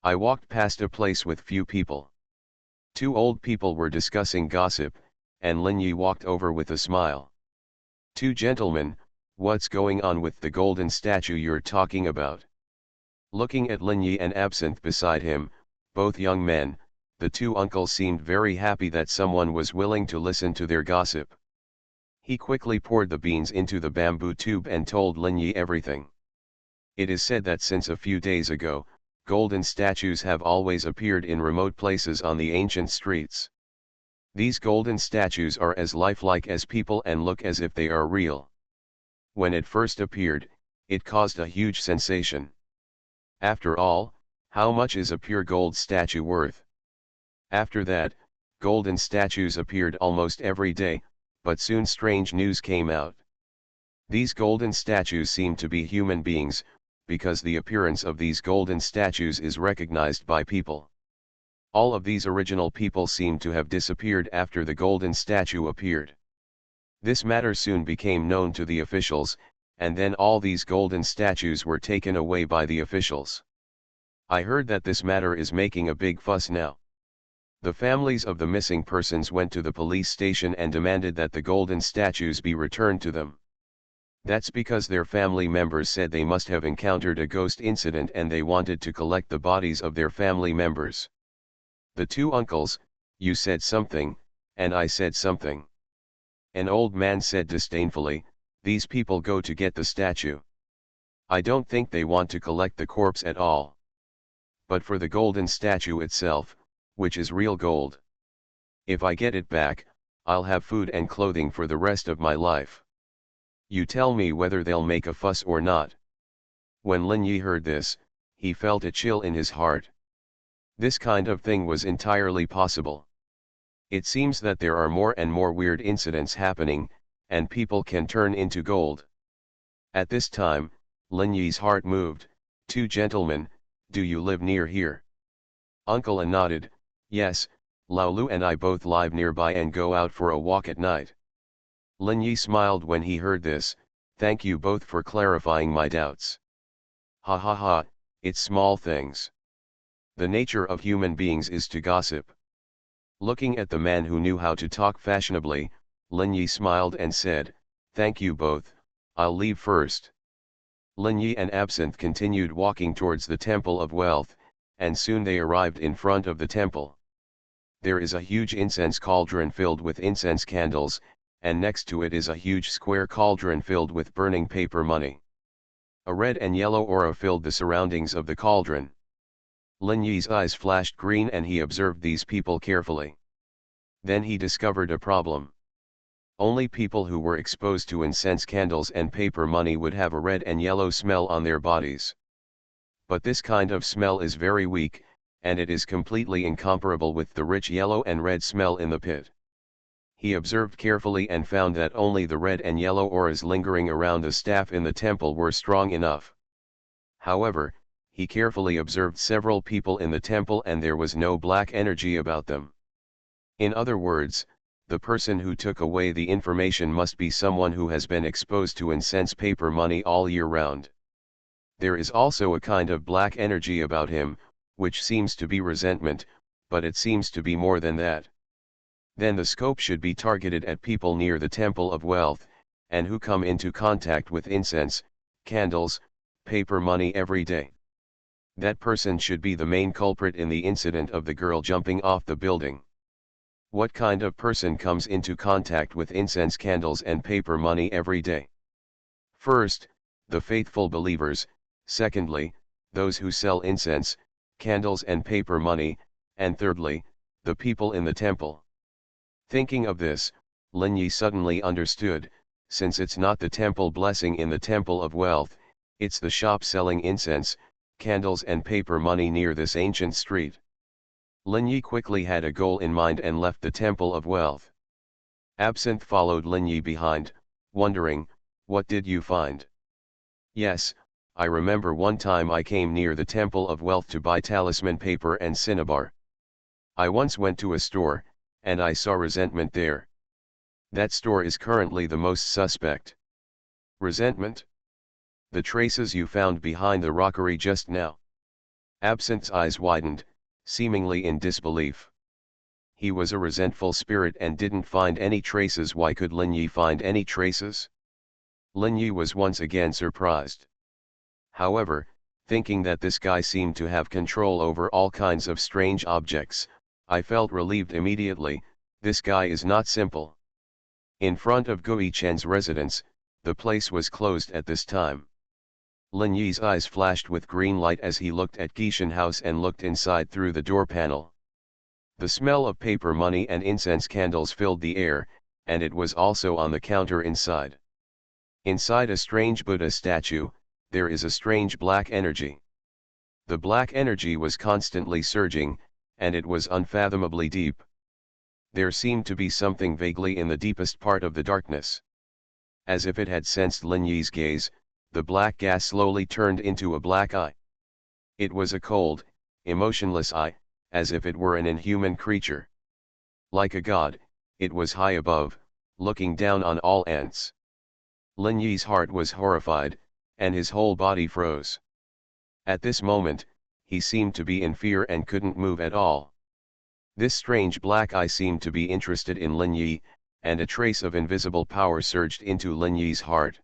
I walked past a place with few people. Two old people were discussing gossip, and Lin Yi walked over with a smile. Two gentlemen, what's going on with the golden statue you're talking about? Looking at Lin Yi and Absinthe beside him, both young men, the two uncles seemed very happy that someone was willing to listen to their gossip. He quickly poured the beans into the bamboo tube and told Lin Yi everything. It is said that since a few days ago, golden statues have always appeared in remote places on the ancient streets. These golden statues are as lifelike as people and look as if they are real. When it first appeared, it caused a huge sensation. After all, how much is a pure gold statue worth? After that, golden statues appeared almost every day, but soon strange news came out. These golden statues seem to be human beings, because the appearance of these golden statues is recognized by people. All of these original people seem to have disappeared after the golden statue appeared. This matter soon became known to the officials, and then all these golden statues were taken away by the officials. I heard that this matter is making a big fuss now. The families of the missing persons went to the police station and demanded that the golden statues be returned to them. That's because their family members said they must have encountered a ghost incident and they wanted to collect the bodies of their family members. The two uncles, you said something, and I said something. An old man said disdainfully, these people go to get the statue. I don't think they want to collect the corpse at all. But for the golden statue itself, which is real gold. If I get it back, I'll have food and clothing for the rest of my life. You tell me whether they'll make a fuss or not. When Lin Yi heard this, he felt a chill in his heart. This kind of thing was entirely possible. It seems that there are more and more weird incidents happening, and people can turn into gold. At this time, Lin Yi's heart moved. "Two gentlemen, do you live near here?" Uncle An nodded, "Yes, Lao Lu and I both live nearby and go out for a walk at night." Lin Yi smiled when he heard this. "Thank you both for clarifying my doubts." "Ha ha ha, it's small things. The nature of human beings is to gossip." Looking at the man who knew how to talk fashionably, Lin Yi smiled and said, "Thank you both, I'll leave first." Lin Yi and Absinthe continued walking towards the Temple of Wealth, and soon they arrived in front of the temple. There is a huge incense cauldron filled with incense candles, and next to it is a huge square cauldron filled with burning paper money. A red and yellow aura filled the surroundings of the cauldron. Lin Yi's eyes flashed green and he observed these people carefully. Then he discovered a problem. Only people who were exposed to incense candles and paper money would have a red and yellow smell on their bodies. But this kind of smell is very weak, and it is completely incomparable with the rich yellow and red smell in the pit. He observed carefully and found that only the red and yellow auras lingering around the staff in the temple were strong enough. However, he carefully observed several people in the temple and there was no black energy about them. In other words, the person who took away the information must be someone who has been exposed to incense paper money all year round. There is also a kind of black energy about him, which seems to be resentment, but it seems to be more than that. Then the scope should be targeted at people near the Temple of Wealth, and who come into contact with incense, candles, paper money every day. That person should be the main culprit in the incident of the girl jumping off the building. What kind of person comes into contact with incense candles and paper money every day? First, the faithful believers, secondly, those who sell incense, candles and paper money, and thirdly, the people in the temple. Thinking of this, Lin Yi suddenly understood, since it's not the temple blessing in the Temple of Wealth, it's the shop selling incense, candles and paper money near this ancient street. Lin Yi quickly had a goal in mind and left the Temple of Wealth. Absinthe followed Lin Yi behind, wondering, "What did you find?" "Yes, I remember one time I came near the Temple of Wealth to buy talisman paper and cinnabar. I once went to a store, and I saw resentment there. That store is currently the most suspect." "Resentment? The traces you found behind the rockery just now?" Absinthe's eyes widened, seemingly in disbelief. He was a resentful spirit and didn't find any traces. Why could Lin Yi find any traces? Lin Yi was once again surprised. However, thinking that this guy seemed to have control over all kinds of strange objects, I felt relieved immediately. This guy is not simple. In front of Gui Chen's residence, the place was closed at this time. Lin Yi's eyes flashed with green light as he looked at Gishan House and looked inside through the door panel. The smell of paper money and incense candles filled the air, and it was also on the counter inside. Inside a strange Buddha statue, there is a strange black energy. The black energy was constantly surging, and it was unfathomably deep. There seemed to be something vaguely in the deepest part of the darkness. As if it had sensed Lin Yi's gaze, the black gas slowly turned into a black eye. It was a cold, emotionless eye, as if it were an inhuman creature. Like a god, it was high above, looking down on all ants. Lin Yi's heart was horrified, and his whole body froze. At this moment, he seemed to be in fear and couldn't move at all. This strange black eye seemed to be interested in Lin Yi, and a trace of invisible power surged into Lin Yi's heart.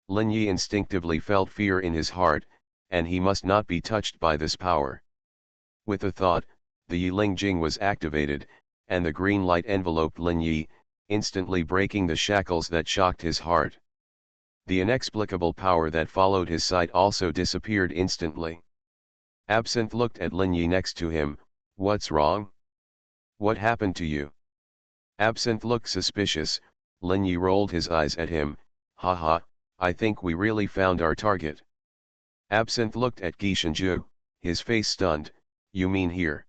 Lin Yi instinctively felt fear in his heart, and he must not be touched by this power. With a thought, the Yiling Jing was activated, and the green light enveloped Lin Yi, instantly breaking the shackles that shocked his heart. The inexplicable power that followed his sight also disappeared instantly. Absinthe looked at Lin Yi next to him. "What's wrong? What happened to you?" Absinthe looked suspicious. Lin Yi rolled his eyes at him. "Ha ha, I think we really found our target." Absinthe looked at Gishanju, his face stunned. "You mean here?"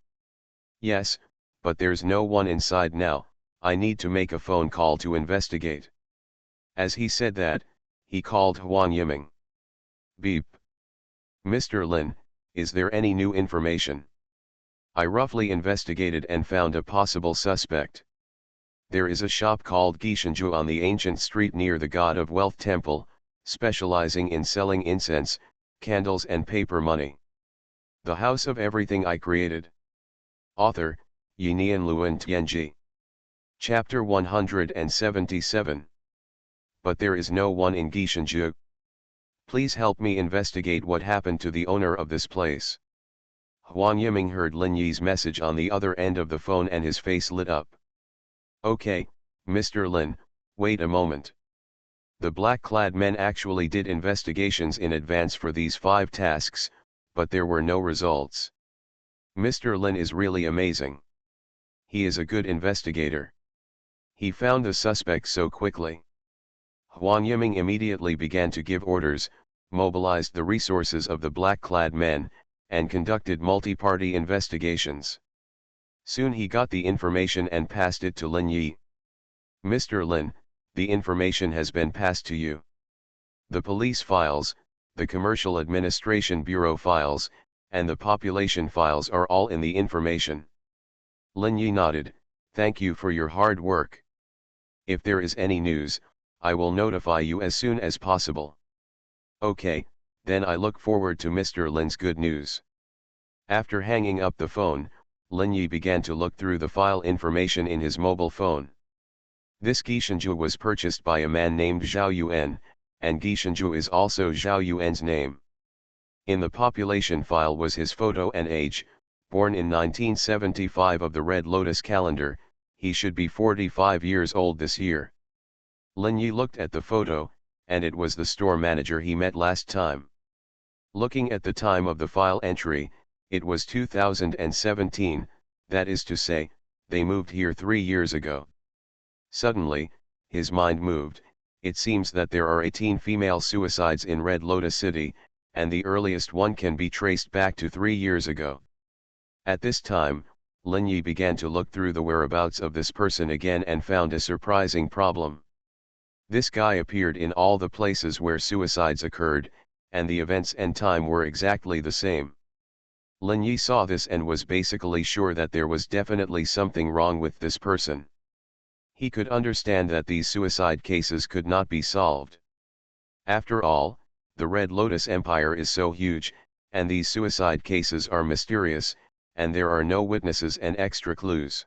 "Yes, but there's no one inside now, I need to make a phone call to investigate." As he said that, He called Huang Yiming. Beep. Mr. Lin, is there any new information? I roughly investigated and found a possible suspect. There is a shop called Gishanju on the ancient street near the God of Wealth Temple, specializing in selling incense, candles and paper money. The house of everything I created. Author, Yinian Luan Tianji. Chapter 177. But there is no one in Gishanju. Please help me investigate what happened to the owner of this place. Huang Yiming heard Lin Yi's message on the other end of the phone and his face lit up. Okay, Mr. Lin, wait a moment. The black-clad men actually did investigations in advance for these 5 tasks, but there were no results. Mr. Lin is really amazing. He is a good investigator. He found the suspect so quickly. Huang Yiming immediately began to give orders, mobilized the resources of the black-clad men, and conducted multi-party investigations. Soon he got the information and passed it to Lin Yi. Mr. Lin, the information has been passed to you. The police files, the Commercial Administration Bureau files, and the population files are all in the information. Lin Yi nodded, thank you for your hard work. If there is any news, I will notify you as soon as possible. Okay, then I look forward to Mr. Lin's good news. After hanging up the phone, Lin Yi began to look through the file information in his mobile phone. This Gishanju was purchased by a man named Zhao Yuan, and Gishanju is also Zhao Yuan's name. In the population file was his photo and age, born in 1975 of the Red Lotus calendar, he should be 45 years old this year. Lin Yi looked at the photo, and it was the store manager he met last time. Looking at the time of the file entry, it was 2017, that is to say, they moved here 3 years ago. Suddenly, his mind moved. It seems that there are 18 female suicides in Red Lotus City, and the earliest one can be traced back to 3 years ago. At this time, Lin Yi began to look through the whereabouts of this person again and found a surprising problem. This guy appeared in all the places where suicides occurred, and the events and time were exactly the same. Lin Yi saw this and was basically sure that there was definitely something wrong with this person. He could understand that these suicide cases could not be solved. After all, the Red Lotus Empire is so huge, and these suicide cases are mysterious, and there are no witnesses and extra clues.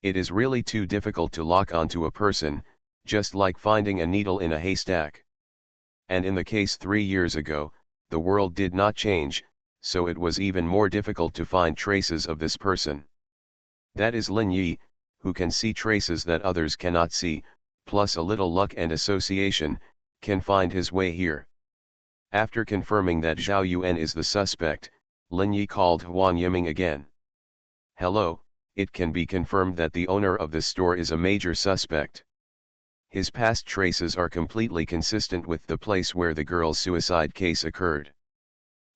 It is really too difficult to lock onto a person, just like finding a needle in a haystack. And in the case 3 years ago, the world did not change, so it was even more difficult to find traces of this person. That is Lin Yi, who can see traces that others cannot see, plus a little luck and association, can find his way here. After confirming that Zhao Yuan is the suspect, Lin Yi called Huang Yiming again. Hello, it can be confirmed that the owner of this store is a major suspect. His past traces are completely consistent with the place where the girl's suicide case occurred.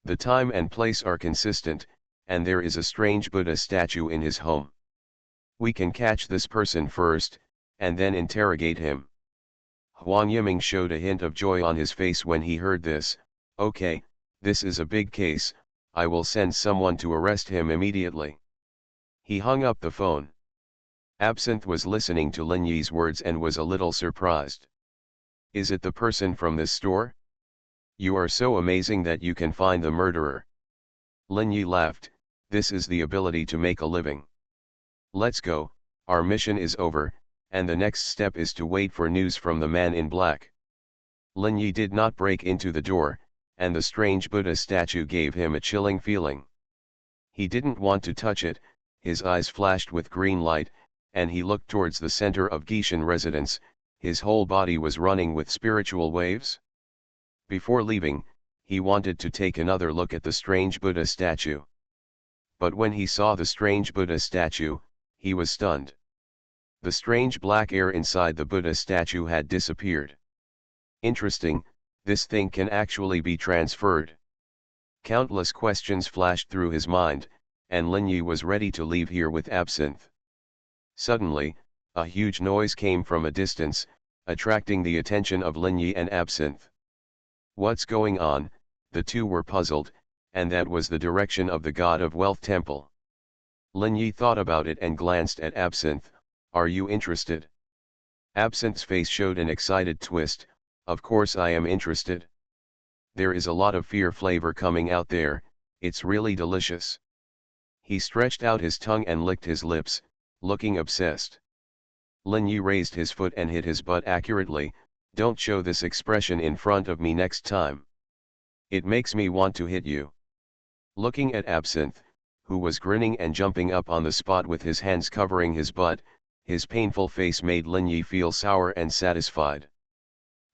The time and place are consistent, and there is a strange Buddha statue in his home. We can catch this person first, and then interrogate him. Huang Yiming showed a hint of joy on his face when he heard this. Okay, this is a big case, I will send someone to arrest him immediately. He hung up the phone. Absinthe was listening to Lin Yi's words and was a little surprised. Is it the person from this store? You are so amazing that you can find the murderer. Lin Yi laughed, this is the ability to make a living. Let's go, our mission is over, and the next step is to wait for news from the man in black. Lin Yi did not break into the door, and the strange Buddha statue gave him a chilling feeling. He didn't want to touch it, his eyes flashed with green light, and he looked towards the center of Gishan residence, his whole body was running with spiritual waves. Before leaving, he wanted to take another look at the strange Buddha statue. But when he saw the strange Buddha statue, he was stunned. The strange black air inside the Buddha statue had disappeared. Interesting, this thing can actually be transferred. Countless questions flashed through his mind, and Lin Yi was ready to leave here with Absinthe. Suddenly, a huge noise came from a distance, attracting the attention of Lin Yi and Absinthe. What's going on? The two were puzzled, and that was the direction of the God of Wealth temple. Lin Yi thought about it and glanced at Absinthe. Are you interested? Absinthe's face showed an excited twist. Of course I am interested. There is a lot of fear flavor coming out there, it's really delicious. He stretched out his tongue and licked his lips, looking obsessed. Lin Yi raised his foot and hit his butt accurately. Don't show this expression in front of me next time. It makes me want to hit you. Looking at Absinthe, who was grinning and jumping up on the spot with his hands covering his butt, his painful face made Lin Yi feel sour and satisfied.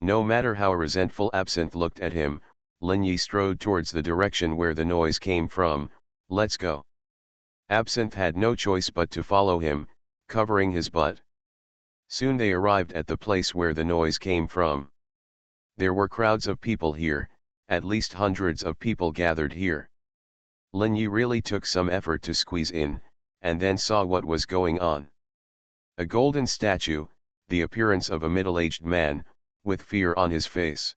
No matter how resentful Absinthe looked at him, Lin Yi strode towards the direction where the noise came from. Let's go. Absinthe had no choice but to follow him, covering his butt. Soon they arrived at the place where the noise came from. There were crowds of people here, at least hundreds of people gathered here. Lin Yi really took some effort to squeeze in, and then saw what was going on. A golden statue, the appearance of a middle-aged man, with fear on his face.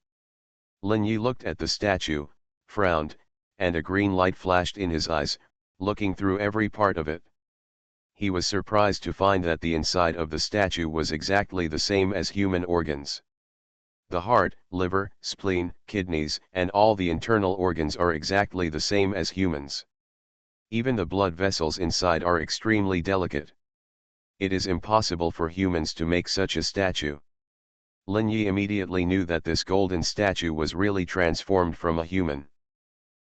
Lin Yi looked at the statue, frowned, and a green light flashed in his eyes, looking through every part of it. He was surprised to find that the inside of the statue was exactly the same as human organs. The heart, liver, spleen, kidneys, and all the internal organs are exactly the same as humans. Even the blood vessels inside are extremely delicate. It is impossible for humans to make such a statue. Lin Yi immediately knew that this golden statue was really transformed from a human.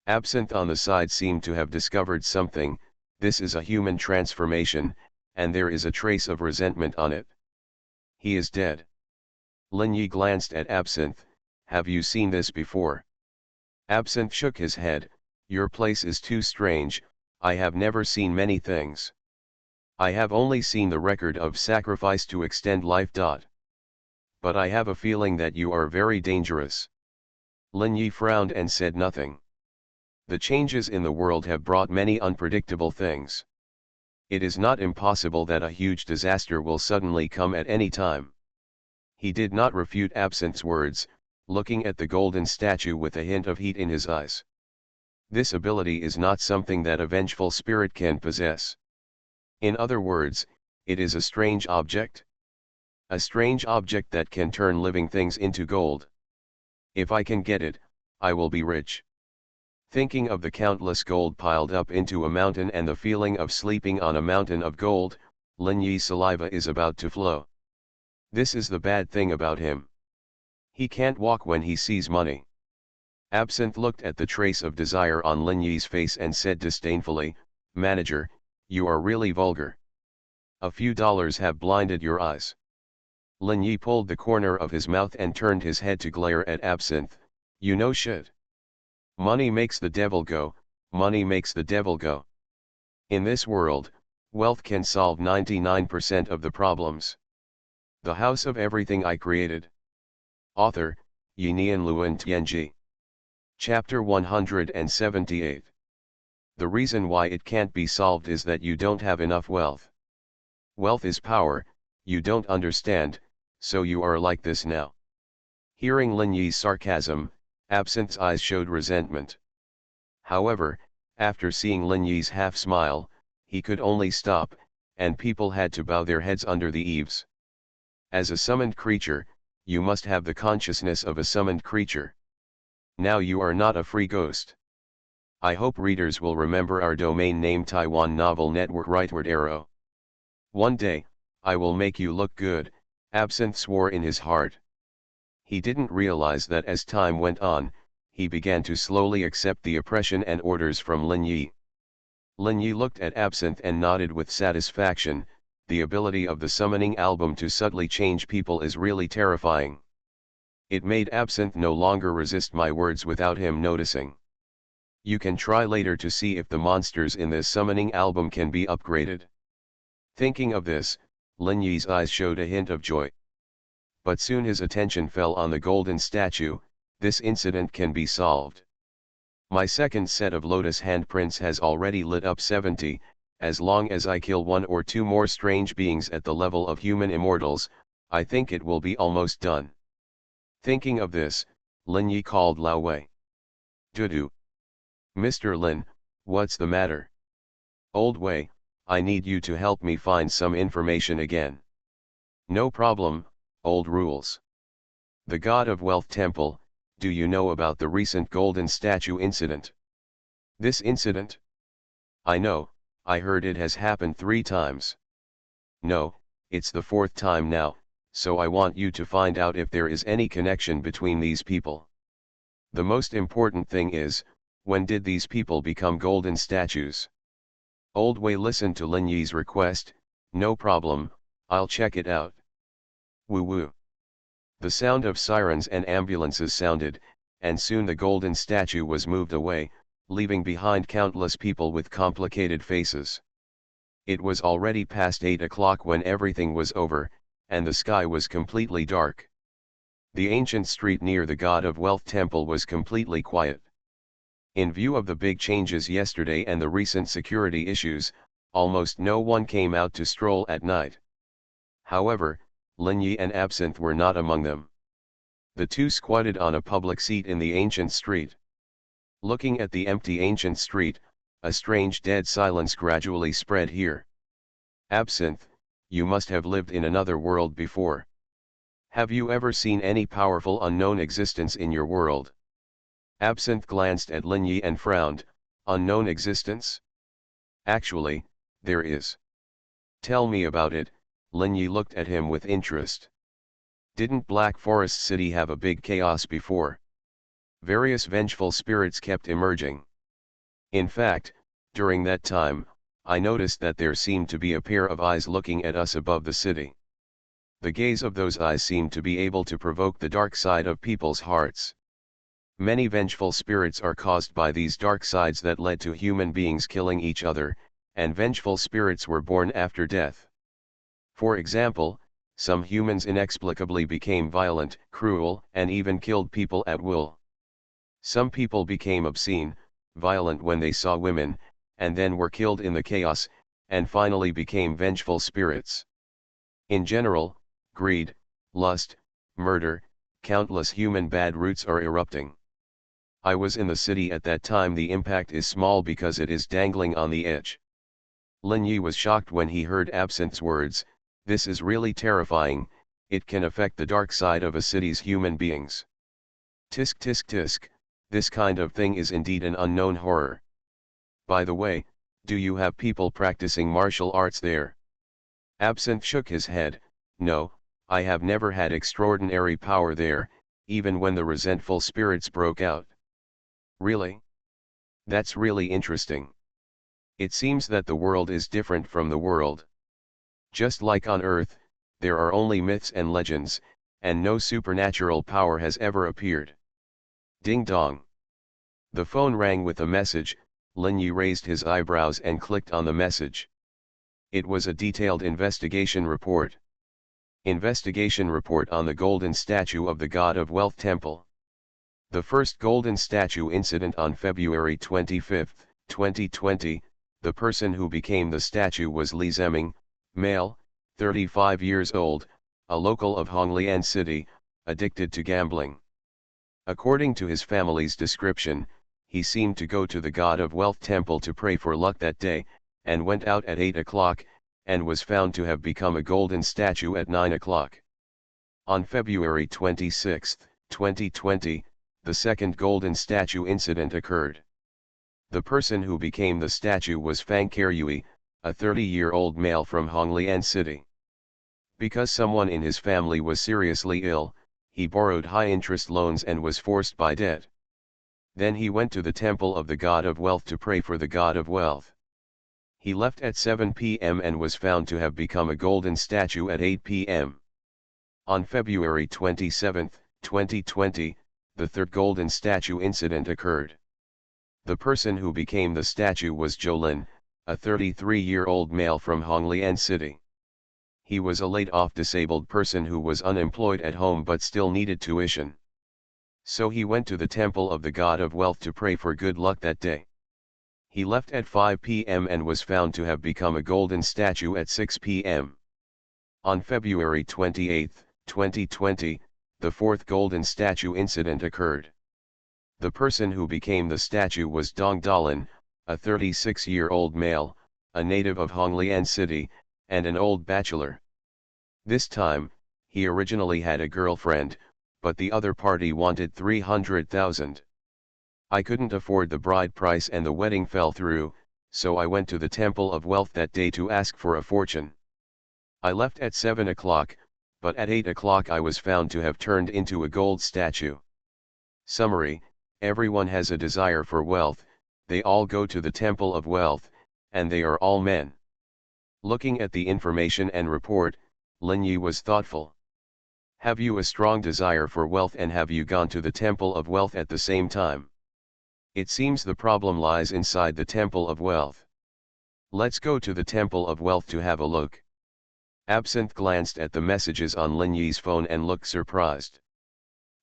Absinthe on the side seemed to have discovered something. This is a human transformation, and there is a trace of resentment on it. He is dead. Lin Yi glanced at Absinthe. Have you seen this before? Absinthe shook his head. Your place is too strange. I have never seen many things. I have only seen the record of sacrifice to extend life. But I have a feeling that you are very dangerous. Lin Yi frowned and said nothing. The changes in the world have brought many unpredictable things. It is not impossible that a huge disaster will suddenly come at any time. He did not refute Absinthe's words, looking at the golden statue with a hint of heat in his eyes. This ability is not something that a vengeful spirit can possess. In other words, it is a strange object. A strange object that can turn living things into gold. If I can get it, I will be rich. Thinking of the countless gold piled up into a mountain and the feeling of sleeping on a mountain of gold, Lin Yi's saliva is about to flow. This is the bad thing about him. He can't walk when he sees money. Absinthe looked at the trace of desire on Lin Yi's face and said disdainfully, "Manager, you are really vulgar. A few dollars have blinded your eyes." Lin Yi pulled the corner of his mouth and turned his head to glare at Absinthe. You know shit. Money makes the devil go, money makes the devil go. In this world, wealth can solve 99% of the problems. The House of Everything I Created. Author, Yinian Luan Tianji. Chapter 178. The reason why it can't be solved is that you don't have enough wealth. Wealth is power, you don't understand, so you are like this now. Hearing Lin Yi's sarcasm, Absinthe's eyes showed resentment. However, after seeing Lin Yi's half-smile, he could only stop, and people had to bow their heads under the eaves. As a summoned creature, you must have the consciousness of a summoned creature. Now you are not a free ghost. I hope readers will remember our domain name Taiwan Novel Network Rightward Arrow. One day, I will make you look good, Absinthe swore in his heart. He didn't realize that as time went on, he began to slowly accept the oppression and orders from Lin Yi. Lin Yi looked at Absinthe and nodded with satisfaction. The ability of the summoning album to subtly change people is really terrifying. It made Absinthe no longer resist my words without him noticing. You can try later to see if the monsters in this summoning album can be upgraded. Thinking of this, Lin Yi's eyes showed a hint of joy. But soon his attention fell on the golden statue. This incident can be solved. My second set of lotus handprints has already lit up 70, as long as I kill one or two more strange beings at the level of human immortals, I think it will be almost done. Thinking of this, Lin Yi called Lao Wei. Dudu. Mr. Lin, what's the matter? Old Wei, I need you to help me find some information again. No problem, old rules. The God of Wealth Temple, do you know about the recent golden statue incident? This incident? I know, I heard it has happened 3 times. No, it's the 4th time now, so I want you to find out if there is any connection between these people. The most important thing is, when did these people become golden statues? Old Wei listened to Lin Yi's request. No problem, I'll check it out. Woo woo. The sound of sirens and ambulances sounded, and soon the golden statue was moved away, leaving behind countless people with complicated faces. It was already past 8 o'clock when everything was over, and the sky was completely dark. The ancient street near the God of Wealth Temple was completely quiet. In view of the big changes yesterday and the recent security issues, almost no one came out to stroll at night. However, Lin Yi and Absinthe were not among them. The two squatted on a public seat in the ancient street. Looking at the empty ancient street, a strange dead silence gradually spread here. Absinthe, you must have lived in another world before. Have you ever seen any powerful unknown existence in your world? Absinthe glanced at Lin Yi and frowned. Unknown existence? Actually, there is. Tell me about it. Lin Yi looked at him with interest. Didn't Black Forest City have a big chaos before? Various vengeful spirits kept emerging. In fact, during that time, I noticed that there seemed to be a pair of eyes looking at us above the city. The gaze of those eyes seemed to be able to provoke the dark side of people's hearts. Many vengeful spirits are caused by these dark sides that led to human beings killing each other, and vengeful spirits were born after death. For example, some humans inexplicably became violent, cruel, and even killed people at will. Some people became obscene, violent when they saw women, and then were killed in the chaos, and finally became vengeful spirits. In general, greed, lust, murder, countless human bad roots are erupting. I was in the city at that time. The impact is small because it is dangling on the edge. Lin Yi was shocked when he heard Absinthe's words. This is really terrifying, it can affect the dark side of a city's human beings. Tisk tisk tisk, this kind of thing is indeed an unknown horror. By the way, do you have people practicing martial arts there? Absinthe shook his head. No, I have never had extraordinary power there, even when the resentful spirits broke out. Really? That's really interesting. It seems that the world is different from the world. Just like on Earth, there are only myths and legends, and no supernatural power has ever appeared. Ding dong. The phone rang with a message. Lin Yi raised his eyebrows and clicked on the message. It was a detailed investigation report. Investigation report on the golden statue of the God of Wealth Temple. The first golden statue incident on February 25, 2020, the person who became the statue was Li Zemming, male, 35 years old, a local of Honglian City, addicted to gambling. According to his family's description, he seemed to go to the God of Wealth Temple to pray for luck that day, and went out at 8 o'clock, and was found to have become a golden statue at 9 o'clock. On February 26, 2020, the second golden statue incident occurred. The person who became the statue was Fang Keryui, a 30-year-old male from Honglian City. Because someone in his family was seriously ill, he borrowed high-interest loans and was forced by debt. Then he went to the temple of the God of Wealth to pray for the God of Wealth. He left at 7 p.m. and was found to have become a golden statue at 8 p.m. On February 27, 2020, the third golden statue incident occurred. The person who became the statue was Jolin, a 33-year-old male from Honglian City. He was a laid-off disabled person who was unemployed at home but still needed tuition. So he went to the temple of the God of Wealth to pray for good luck that day. He left at 5 p.m. and was found to have become a golden statue at 6 p.m. On February 28, 2020, the fourth golden statue incident occurred. The person who became the statue was Dong Dalan, a 36-year-old male, a native of Honglian City, and an old bachelor. This time, he originally had a girlfriend, but the other party wanted 300,000. I couldn't afford the bride price and the wedding fell through, so I went to the Temple of Wealth that day to ask for a fortune. I left at 7 o'clock, but at 8 o'clock I was found to have turned into a gold statue. Summary: everyone has a desire for wealth, they all go to the Temple of Wealth, and they are all men. Looking at the information and report, Lin Yi was thoughtful. Have you a strong desire for wealth and have you gone to the Temple of Wealth at the same time? It seems the problem lies inside the Temple of Wealth. Let's go to the Temple of Wealth to have a look. Absinthe glanced at the messages on Lin Yi's phone and looked surprised.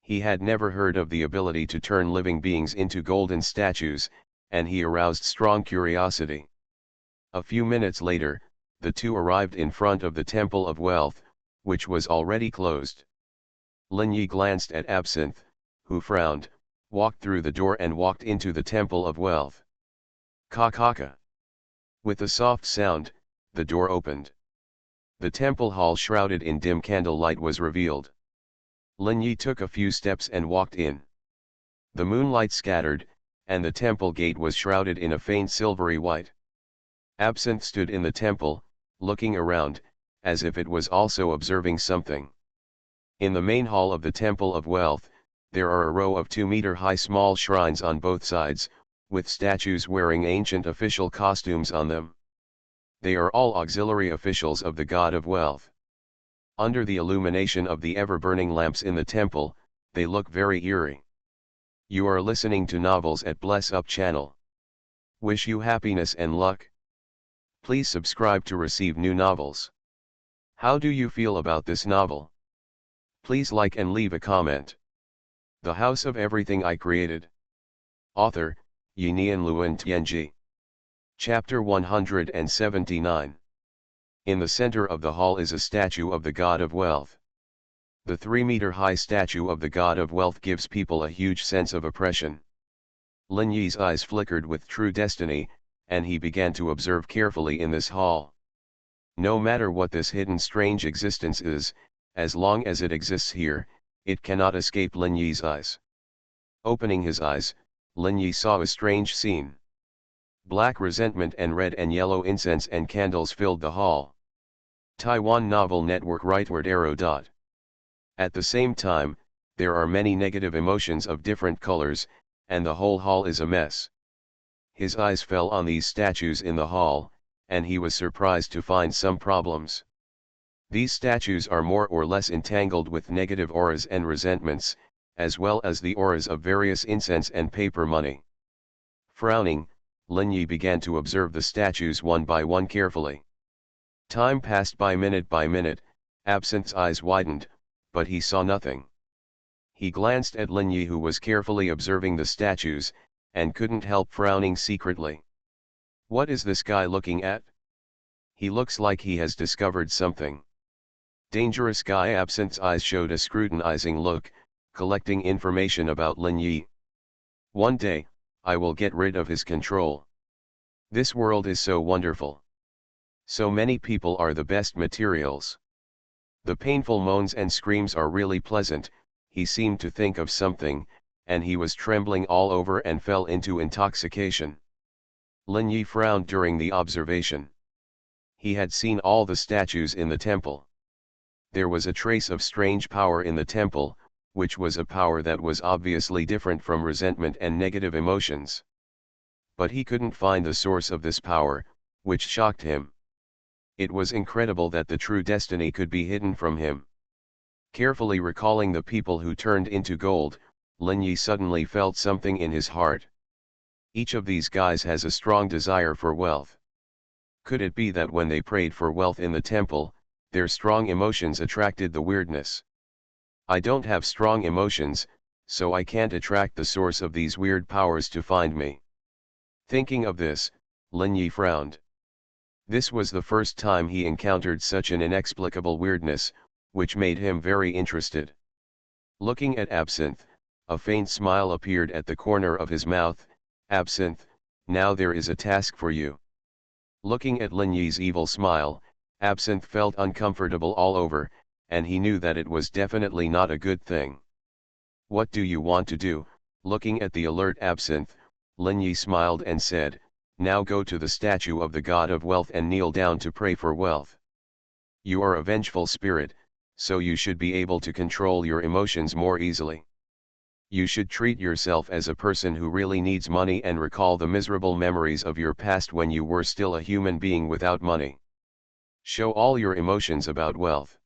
He had never heard of the ability to turn living beings into golden statues, and he aroused strong curiosity. A few minutes later, the two arrived in front of the Temple of Wealth, which was already closed. Lin Yi glanced at Absinthe, who frowned, walked through the door and walked into the Temple of Wealth. Ka-ka-ka. With a soft sound, the door opened. The temple hall shrouded in dim candlelight was revealed. Lin Yi took a few steps and walked in. The moonlight scattered, and the temple gate was shrouded in a faint silvery white. Absinthe stood in the temple, looking around, as if it was also observing something. In the main hall of the Temple of Wealth, there are a row of 2-meter-high small shrines on both sides, with statues wearing ancient official costumes on them. They are all auxiliary officials of the God of Wealth. Under the illumination of the ever-burning lamps in the temple, they look very eerie. You are listening to Novels at Bless Up channel. Wish you happiness and luck. Please subscribe to receive new novels. How do you feel about this novel? Please like and leave a comment. The House of Everything I Created. Author, Yinian Luan Tianji. Chapter 179. In the center of the hall is a statue of the God of Wealth. The 3-meter-high statue of the God of Wealth gives people a huge sense of oppression. Lin Yi's eyes flickered with true destiny, and he began to observe carefully in this hall. No matter what this hidden strange existence is, as long as it exists here, it cannot escape Lin Yi's eyes. Opening his eyes, Lin Yi saw a strange scene. Black resentment and red and yellow incense and candles filled the hall. Taiwan Novel Network rightward arrow dot. At the same time, there are many negative emotions of different colors, and the whole hall is a mess. His eyes fell on these statues in the hall, and he was surprised to find some problems. These statues are more or less entangled with negative auras and resentments, as well as the auras of various incense and paper money. Frowning, Lin Yi began to observe the statues one by one carefully. Time passed by minute, Absinthe's eyes widened, but he saw nothing. He glanced at Lin Yi who was carefully observing the statues, and couldn't help frowning secretly. What is this guy looking at? He looks like he has discovered something. Dangerous guy. Absinthe's eyes showed a scrutinizing look, collecting information about Lin Yi. One day, I will get rid of his control. This world is so wonderful. So many people are the best materials. The painful moans and screams are really pleasant. He seemed to think of something, and he was trembling all over and fell into intoxication. Lin Yi frowned during the observation. He had seen all the statues in the temple. There was a trace of strange power in the temple, which was a power that was obviously different from resentment and negative emotions. But he couldn't find the source of this power, which shocked him. It was incredible that the true destiny could be hidden from him. Carefully recalling the people who turned into gold, Lin Yi suddenly felt something in his heart. Each of these guys has a strong desire for wealth. Could it be that when they prayed for wealth in the temple, their strong emotions attracted the weirdness? I don't have strong emotions, so I can't attract the source of these weird powers to find me. Thinking of this, Lin Yi frowned. This was the first time he encountered such an inexplicable weirdness, which made him very interested. Looking at Absinthe, a faint smile appeared at the corner of his mouth. Absinthe, now there is a task for you. Looking at Lin Yi's evil smile, Absinthe felt uncomfortable all over, and he knew that it was definitely not a good thing. What do you want to do? Looking at the alert Absinthe, Lin Yi smiled and said, now go to the statue of the god of wealth and kneel down to pray for wealth. You are a vengeful spirit, so you should be able to control your emotions more easily. You should treat yourself as a person who really needs money and recall the miserable memories of your past when you were still a human being without money. Show all your emotions about wealth.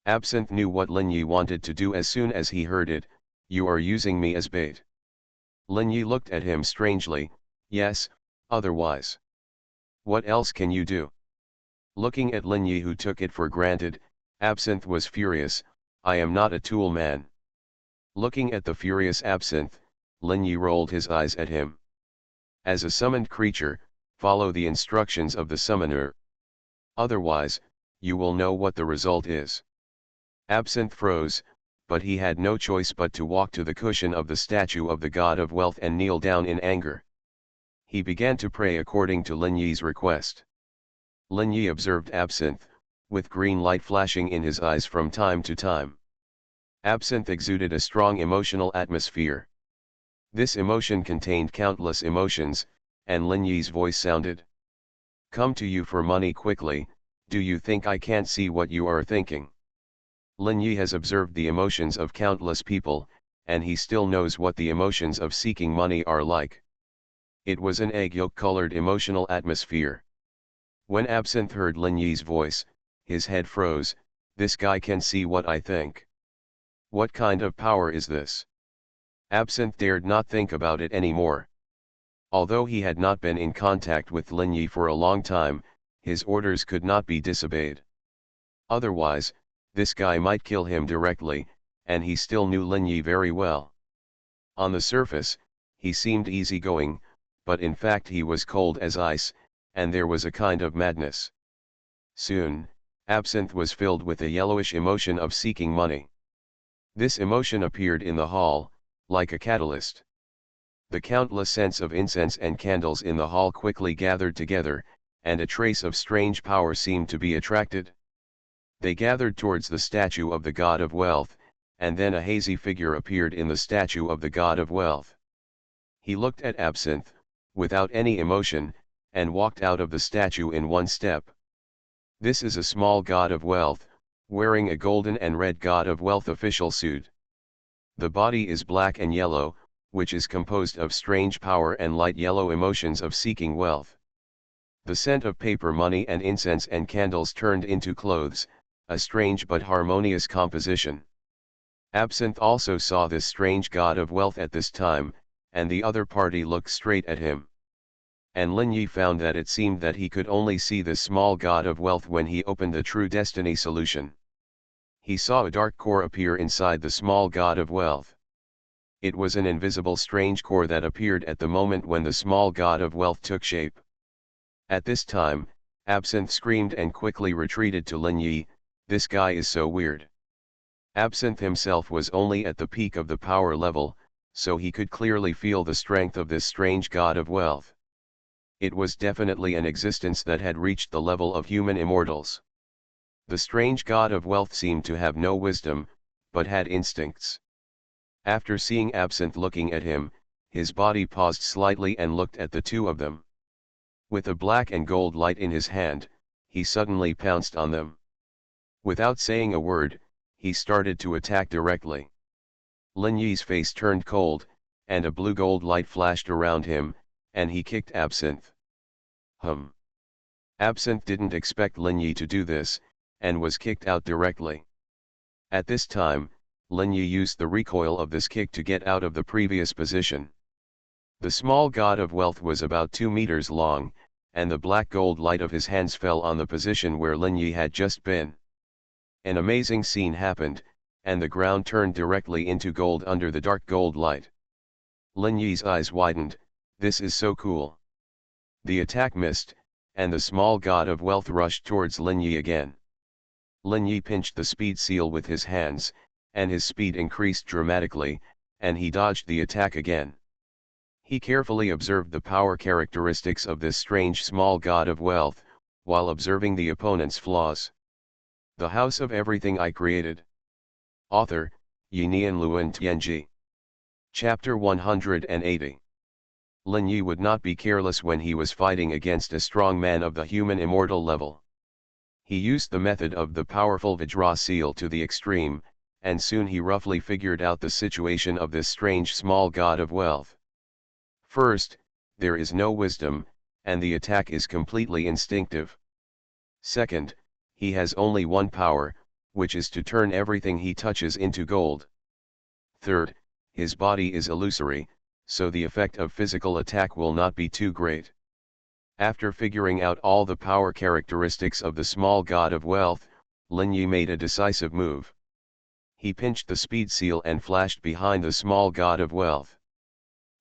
Absinthe knew what Lin Yi wanted to do as soon as he heard it. You are using me as bait. Lin Yi looked at him strangely. Yes, otherwise. What else can you do? Looking at Lin Yi, who took it for granted, Absinthe was furious. I am not a tool man. Looking at the furious Absinthe, Lin Yi rolled his eyes at him. As a summoned creature, follow the instructions of the summoner. Otherwise, you will know what the result is. Absinthe froze, but he had no choice but to walk to the cushion of the statue of the god of wealth and kneel down in anger. He began to pray according to Lin Yi's request. Lin Yi observed Absinthe, with green light flashing in his eyes from time to time. Absinthe exuded a strong emotional atmosphere. This emotion contained countless emotions, and Lin Yi's voice sounded. Come to you for money quickly, do you think I can't see what you are thinking? Lin Yi has observed the emotions of countless people, and he still knows what the emotions of seeking money are like. It was an egg yolk-colored emotional atmosphere. When Absinthe heard Lin Yi's voice, his head froze. This guy can see what I think. What kind of power is this? Absinthe dared not think about it anymore. Although he had not been in contact with Lin Yi for a long time, his orders could not be disobeyed. Otherwise, this guy might kill him directly, and he still knew Lin Yi very well. On the surface, he seemed easygoing, but in fact he was cold as ice, and there was a kind of madness. Soon, Absinthe was filled with a yellowish emotion of seeking money. This emotion appeared in the hall, like a catalyst. The countless scents of incense and candles in the hall quickly gathered together, and a trace of strange power seemed to be attracted. They gathered towards the statue of the god of wealth, and then a hazy figure appeared in the statue of the god of wealth. He looked at Absinthe, without any emotion, and walked out of the statue in one step. This is a small god of wealth, wearing a golden and red god of wealth official suit. The body is black and yellow, which is composed of strange power and light yellow emotions of seeking wealth. The scent of paper money and incense and candles turned into clothes, a strange but harmonious composition. Absinthe also saw this strange god of wealth at this time, and the other party looked straight at him. And Lin Yi found that it seemed that he could only see this small god of wealth when he opened the True Destiny solution. He saw a dark core appear inside the small god of wealth. It was an invisible strange core that appeared at the moment when the small god of wealth took shape. At this time, Absinthe screamed and quickly retreated to Lin Yi. This guy is so weird. Absinthe himself was only at the peak of the power level, so he could clearly feel the strength of this strange god of wealth. It was definitely an existence that had reached the level of human immortals. The strange god of wealth seemed to have no wisdom, but had instincts. After seeing Absinthe looking at him, his body paused slightly and looked at the two of them. With a black and gold light in his hand, he suddenly pounced on them. Without saying a word, he started to attack directly. Lin Yi's face turned cold, and a blue-gold light flashed around him, and he kicked Absinthe. Absinthe didn't expect Lin Yi to do this, and was kicked out directly. At this time, Lin Yi used the recoil of this kick to get out of the previous position. The small god of wealth was about 2 meters long, and the black gold light of his hands fell on the position where Lin Yi had just been. An amazing scene happened, and the ground turned directly into gold under the dark gold light. Lin Yi's eyes widened. This is so cool. The attack missed, and the small god of wealth rushed towards Lin Yi again. Lin Yi pinched the speed seal with his hands, and his speed increased dramatically, and he dodged the attack again. He carefully observed the power characteristics of this strange small god of wealth, while observing the opponent's flaws. The House of Everything I Created. Author, Yinian Luan Tianji. Chapter 180. Lin Yi would not be careless when he was fighting against a strong man of the human immortal level. He used the method of the powerful Vajra seal to the extreme, and soon he roughly figured out the situation of this strange small god of wealth. First, there is no wisdom, and the attack is completely instinctive. Second, he has only one power, which is to turn everything he touches into gold. Third, his body is illusory, so the effect of physical attack will not be too great. After figuring out all the power characteristics of the small god of wealth, Lin Yi made a decisive move. He pinched the speed seal and flashed behind the small god of wealth.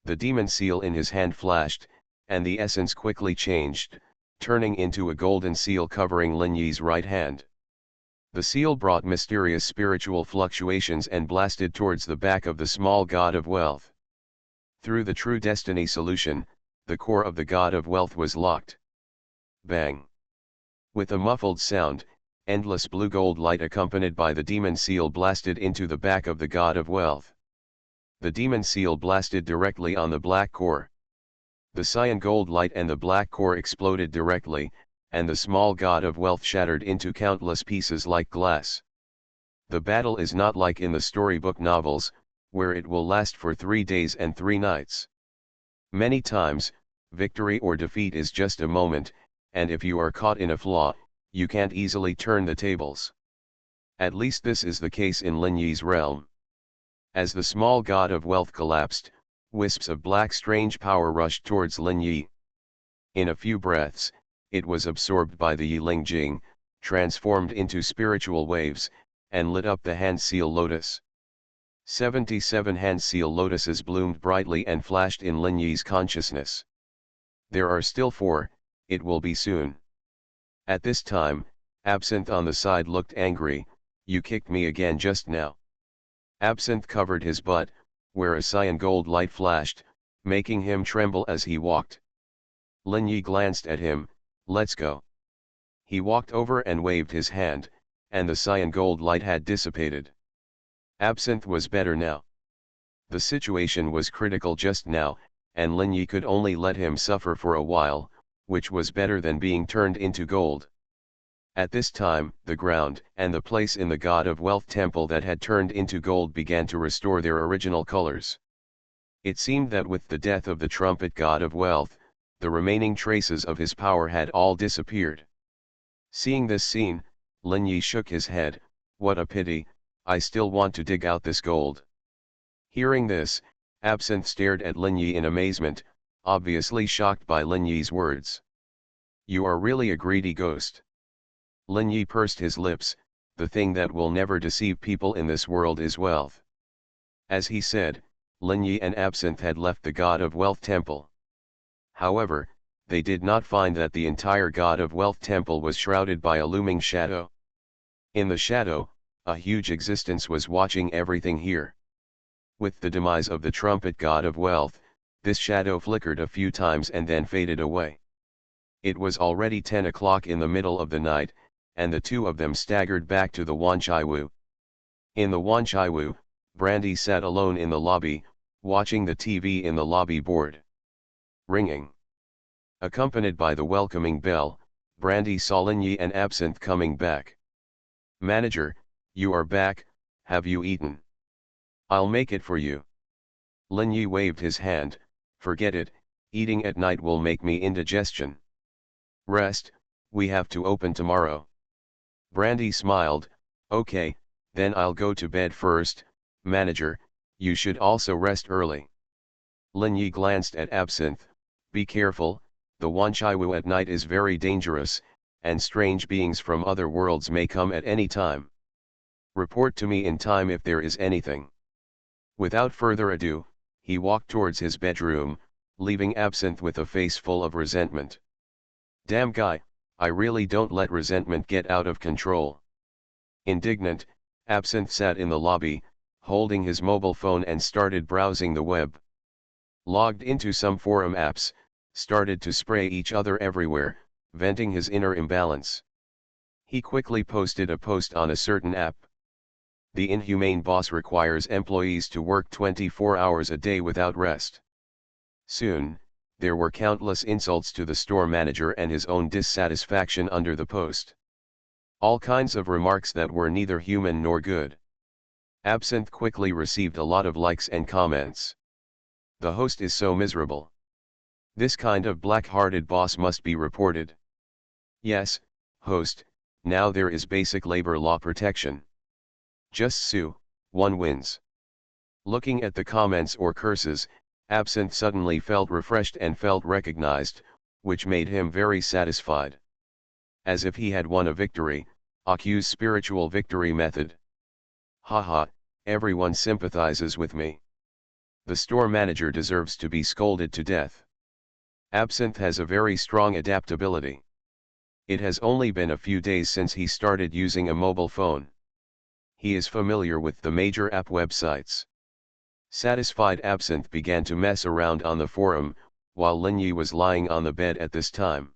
The demon seal in his hand flashed, and the essence quickly changed, turning into a golden seal covering Lin Yi's right hand. The seal brought mysterious spiritual fluctuations and blasted towards the back of the small god of wealth. Through the true destiny solution, the core of the god of wealth was locked. Bang! With a muffled sound, endless blue gold light accompanied by the demon seal blasted into the back of the god of wealth. The demon seal blasted directly on the black core. The cyan gold light and the black core exploded directly, and the small god of wealth shattered into countless pieces like glass. The battle is not like in the storybook novels, where it will last for 3 days and 3 nights. Many times, victory or defeat is just a moment, and if you are caught in a flaw, you can't easily turn the tables. At least this is the case in Lin Yi's realm. As the small god of wealth collapsed, wisps of black strange power rushed towards Lin Yi. In a few breaths, it was absorbed by the Yiling Jing, transformed into spiritual waves, and lit up the hand seal lotus. 77 hand seal lotuses bloomed brightly and flashed in Lin Yi's consciousness. There are still 4, it will be soon. At this time, Absinthe on the side looked angry. You kicked me again just now. Absinthe covered his butt, where a cyan gold light flashed, making him tremble as he walked. Lin Yi glanced at him. Let's go. He walked over and waved his hand, and the cyan gold light had dissipated. Absinthe was better now. The situation was critical just now, and Lin Yi could only let him suffer for a while, which was better than being turned into gold. At this time, the ground and the place in the God of Wealth temple that had turned into gold began to restore their original colors. It seemed that with the death of the trumpet God of Wealth, the remaining traces of his power had all disappeared. Seeing this scene, Lin Yi shook his head. What a pity, I still want to dig out this gold. Hearing this, Absinthe stared at Lin Yi in amazement, obviously shocked by Lin Yi's words. You are really a greedy ghost. Lin Yi pursed his lips. The thing that will never deceive people in this world is wealth. As he said, Lin Yi and Absinthe had left the God of Wealth temple. However, they did not find that the entire God of Wealth temple was shrouded by a looming shadow. In the shadow, a huge existence was watching everything here. With the demise of the trumpet God of Wealth, this shadow flickered a few times and then faded away. It was already 10 o'clock in the middle of the night, and the two of them staggered back to the Wanchaiwu. In the Wanchaiwu, Brandy sat alone in the lobby, watching the TV in the lobby board. Ringing. Accompanied by the welcoming bell, Brandy saw Lin Yi and Absinthe coming back. Manager, you are back, have you eaten? I'll make it for you. Lin Yi waved his hand. Forget it, eating at night will make me indigestion. Rest, we have to open tomorrow. Brandy smiled. Okay, then I'll go to bed first. Manager, you should also rest early. Lin Yi glanced at Absinthe. Be careful, the Wanchaiwu at night is very dangerous, and strange beings from other worlds may come at any time. Report to me in time if there is anything. Without further ado, he walked towards his bedroom, leaving Absinthe with a face full of resentment. Damn guy, I really don't let resentment get out of control. Indignant, Absinthe sat in the lobby, holding his mobile phone and started browsing the web. Logged into some forum apps, started to spray each other everywhere, venting his inner imbalance. He quickly posted a post on a certain app. The inhumane boss requires employees to work 24 hours a day without rest. Soon, there were countless insults to the store manager and his own dissatisfaction under the post. All kinds of remarks that were neither human nor good. Absinthe quickly received a lot of likes and comments. The host is so miserable. This kind of black-hearted boss must be reported. Yes, host, now there is basic labor law protection. Just sue, one wins. Looking at the comments or curses, Absinthe suddenly felt refreshed and felt recognized, which made him very satisfied. As if he had won a victory, Aku's spiritual victory method. Haha, everyone sympathizes with me. The store manager deserves to be scolded to death. Absinthe has a very strong adaptability. It has only been a few days since he started using a mobile phone. He is familiar with the major app websites. Satisfied, Absinthe began to mess around on the forum, while Linyi was lying on the bed at this time.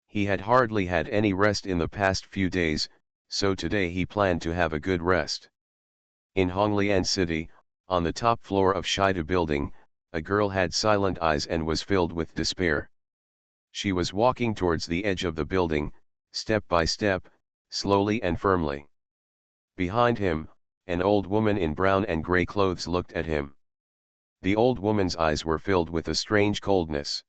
He had hardly had any rest in the past few days, so today he planned to have a good rest. In Honglian City, on the top floor of Shida building, a girl had silent eyes and was filled with despair. She was walking towards the edge of the building, step by step, slowly and firmly. Behind him, an old woman in brown and grey clothes looked at him. The old woman's eyes were filled with a strange coldness.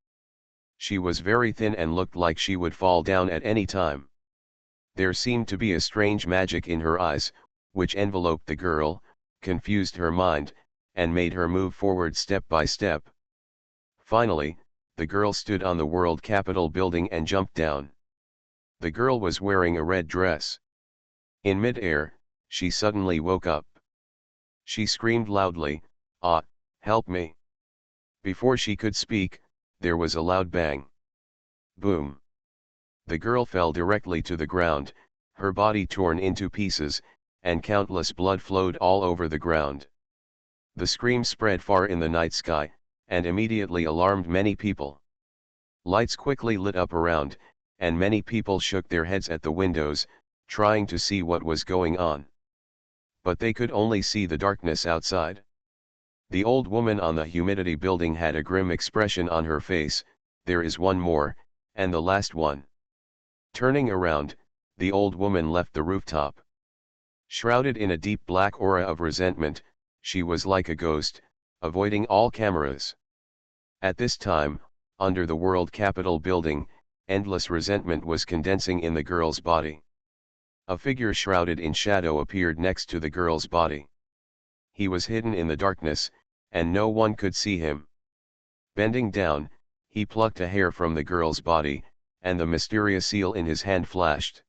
She was very thin and looked like she would fall down at any time. There seemed to be a strange magic in her eyes, which enveloped the girl, confused her mind, and made her move forward step by step. Finally, the girl stood on the World Capitol building and jumped down. The girl was wearing a red dress. In mid-air, she suddenly woke up. She screamed loudly, "Ah, help me!" Before she could speak, there was a loud bang. Boom! The girl fell directly to the ground, her body torn into pieces, and countless blood flowed all over the ground. The scream spread far in the night sky, and immediately alarmed many people. Lights quickly lit up around, and many people shook their heads at the windows, trying to see what was going on. But they could only see the darkness outside. The old woman on the humidity building had a grim expression on her face. There is one more, and the last one. Turning around, the old woman left the rooftop. Shrouded in a deep black aura of resentment, she was like a ghost, avoiding all cameras. At this time, under the World Capitol building, endless resentment was condensing in the girl's body. A figure shrouded in shadow appeared next to the girl's body. He was hidden in the darkness, and no one could see him. Bending down, he plucked a hair from the girl's body, and the mysterious seal in his hand flashed.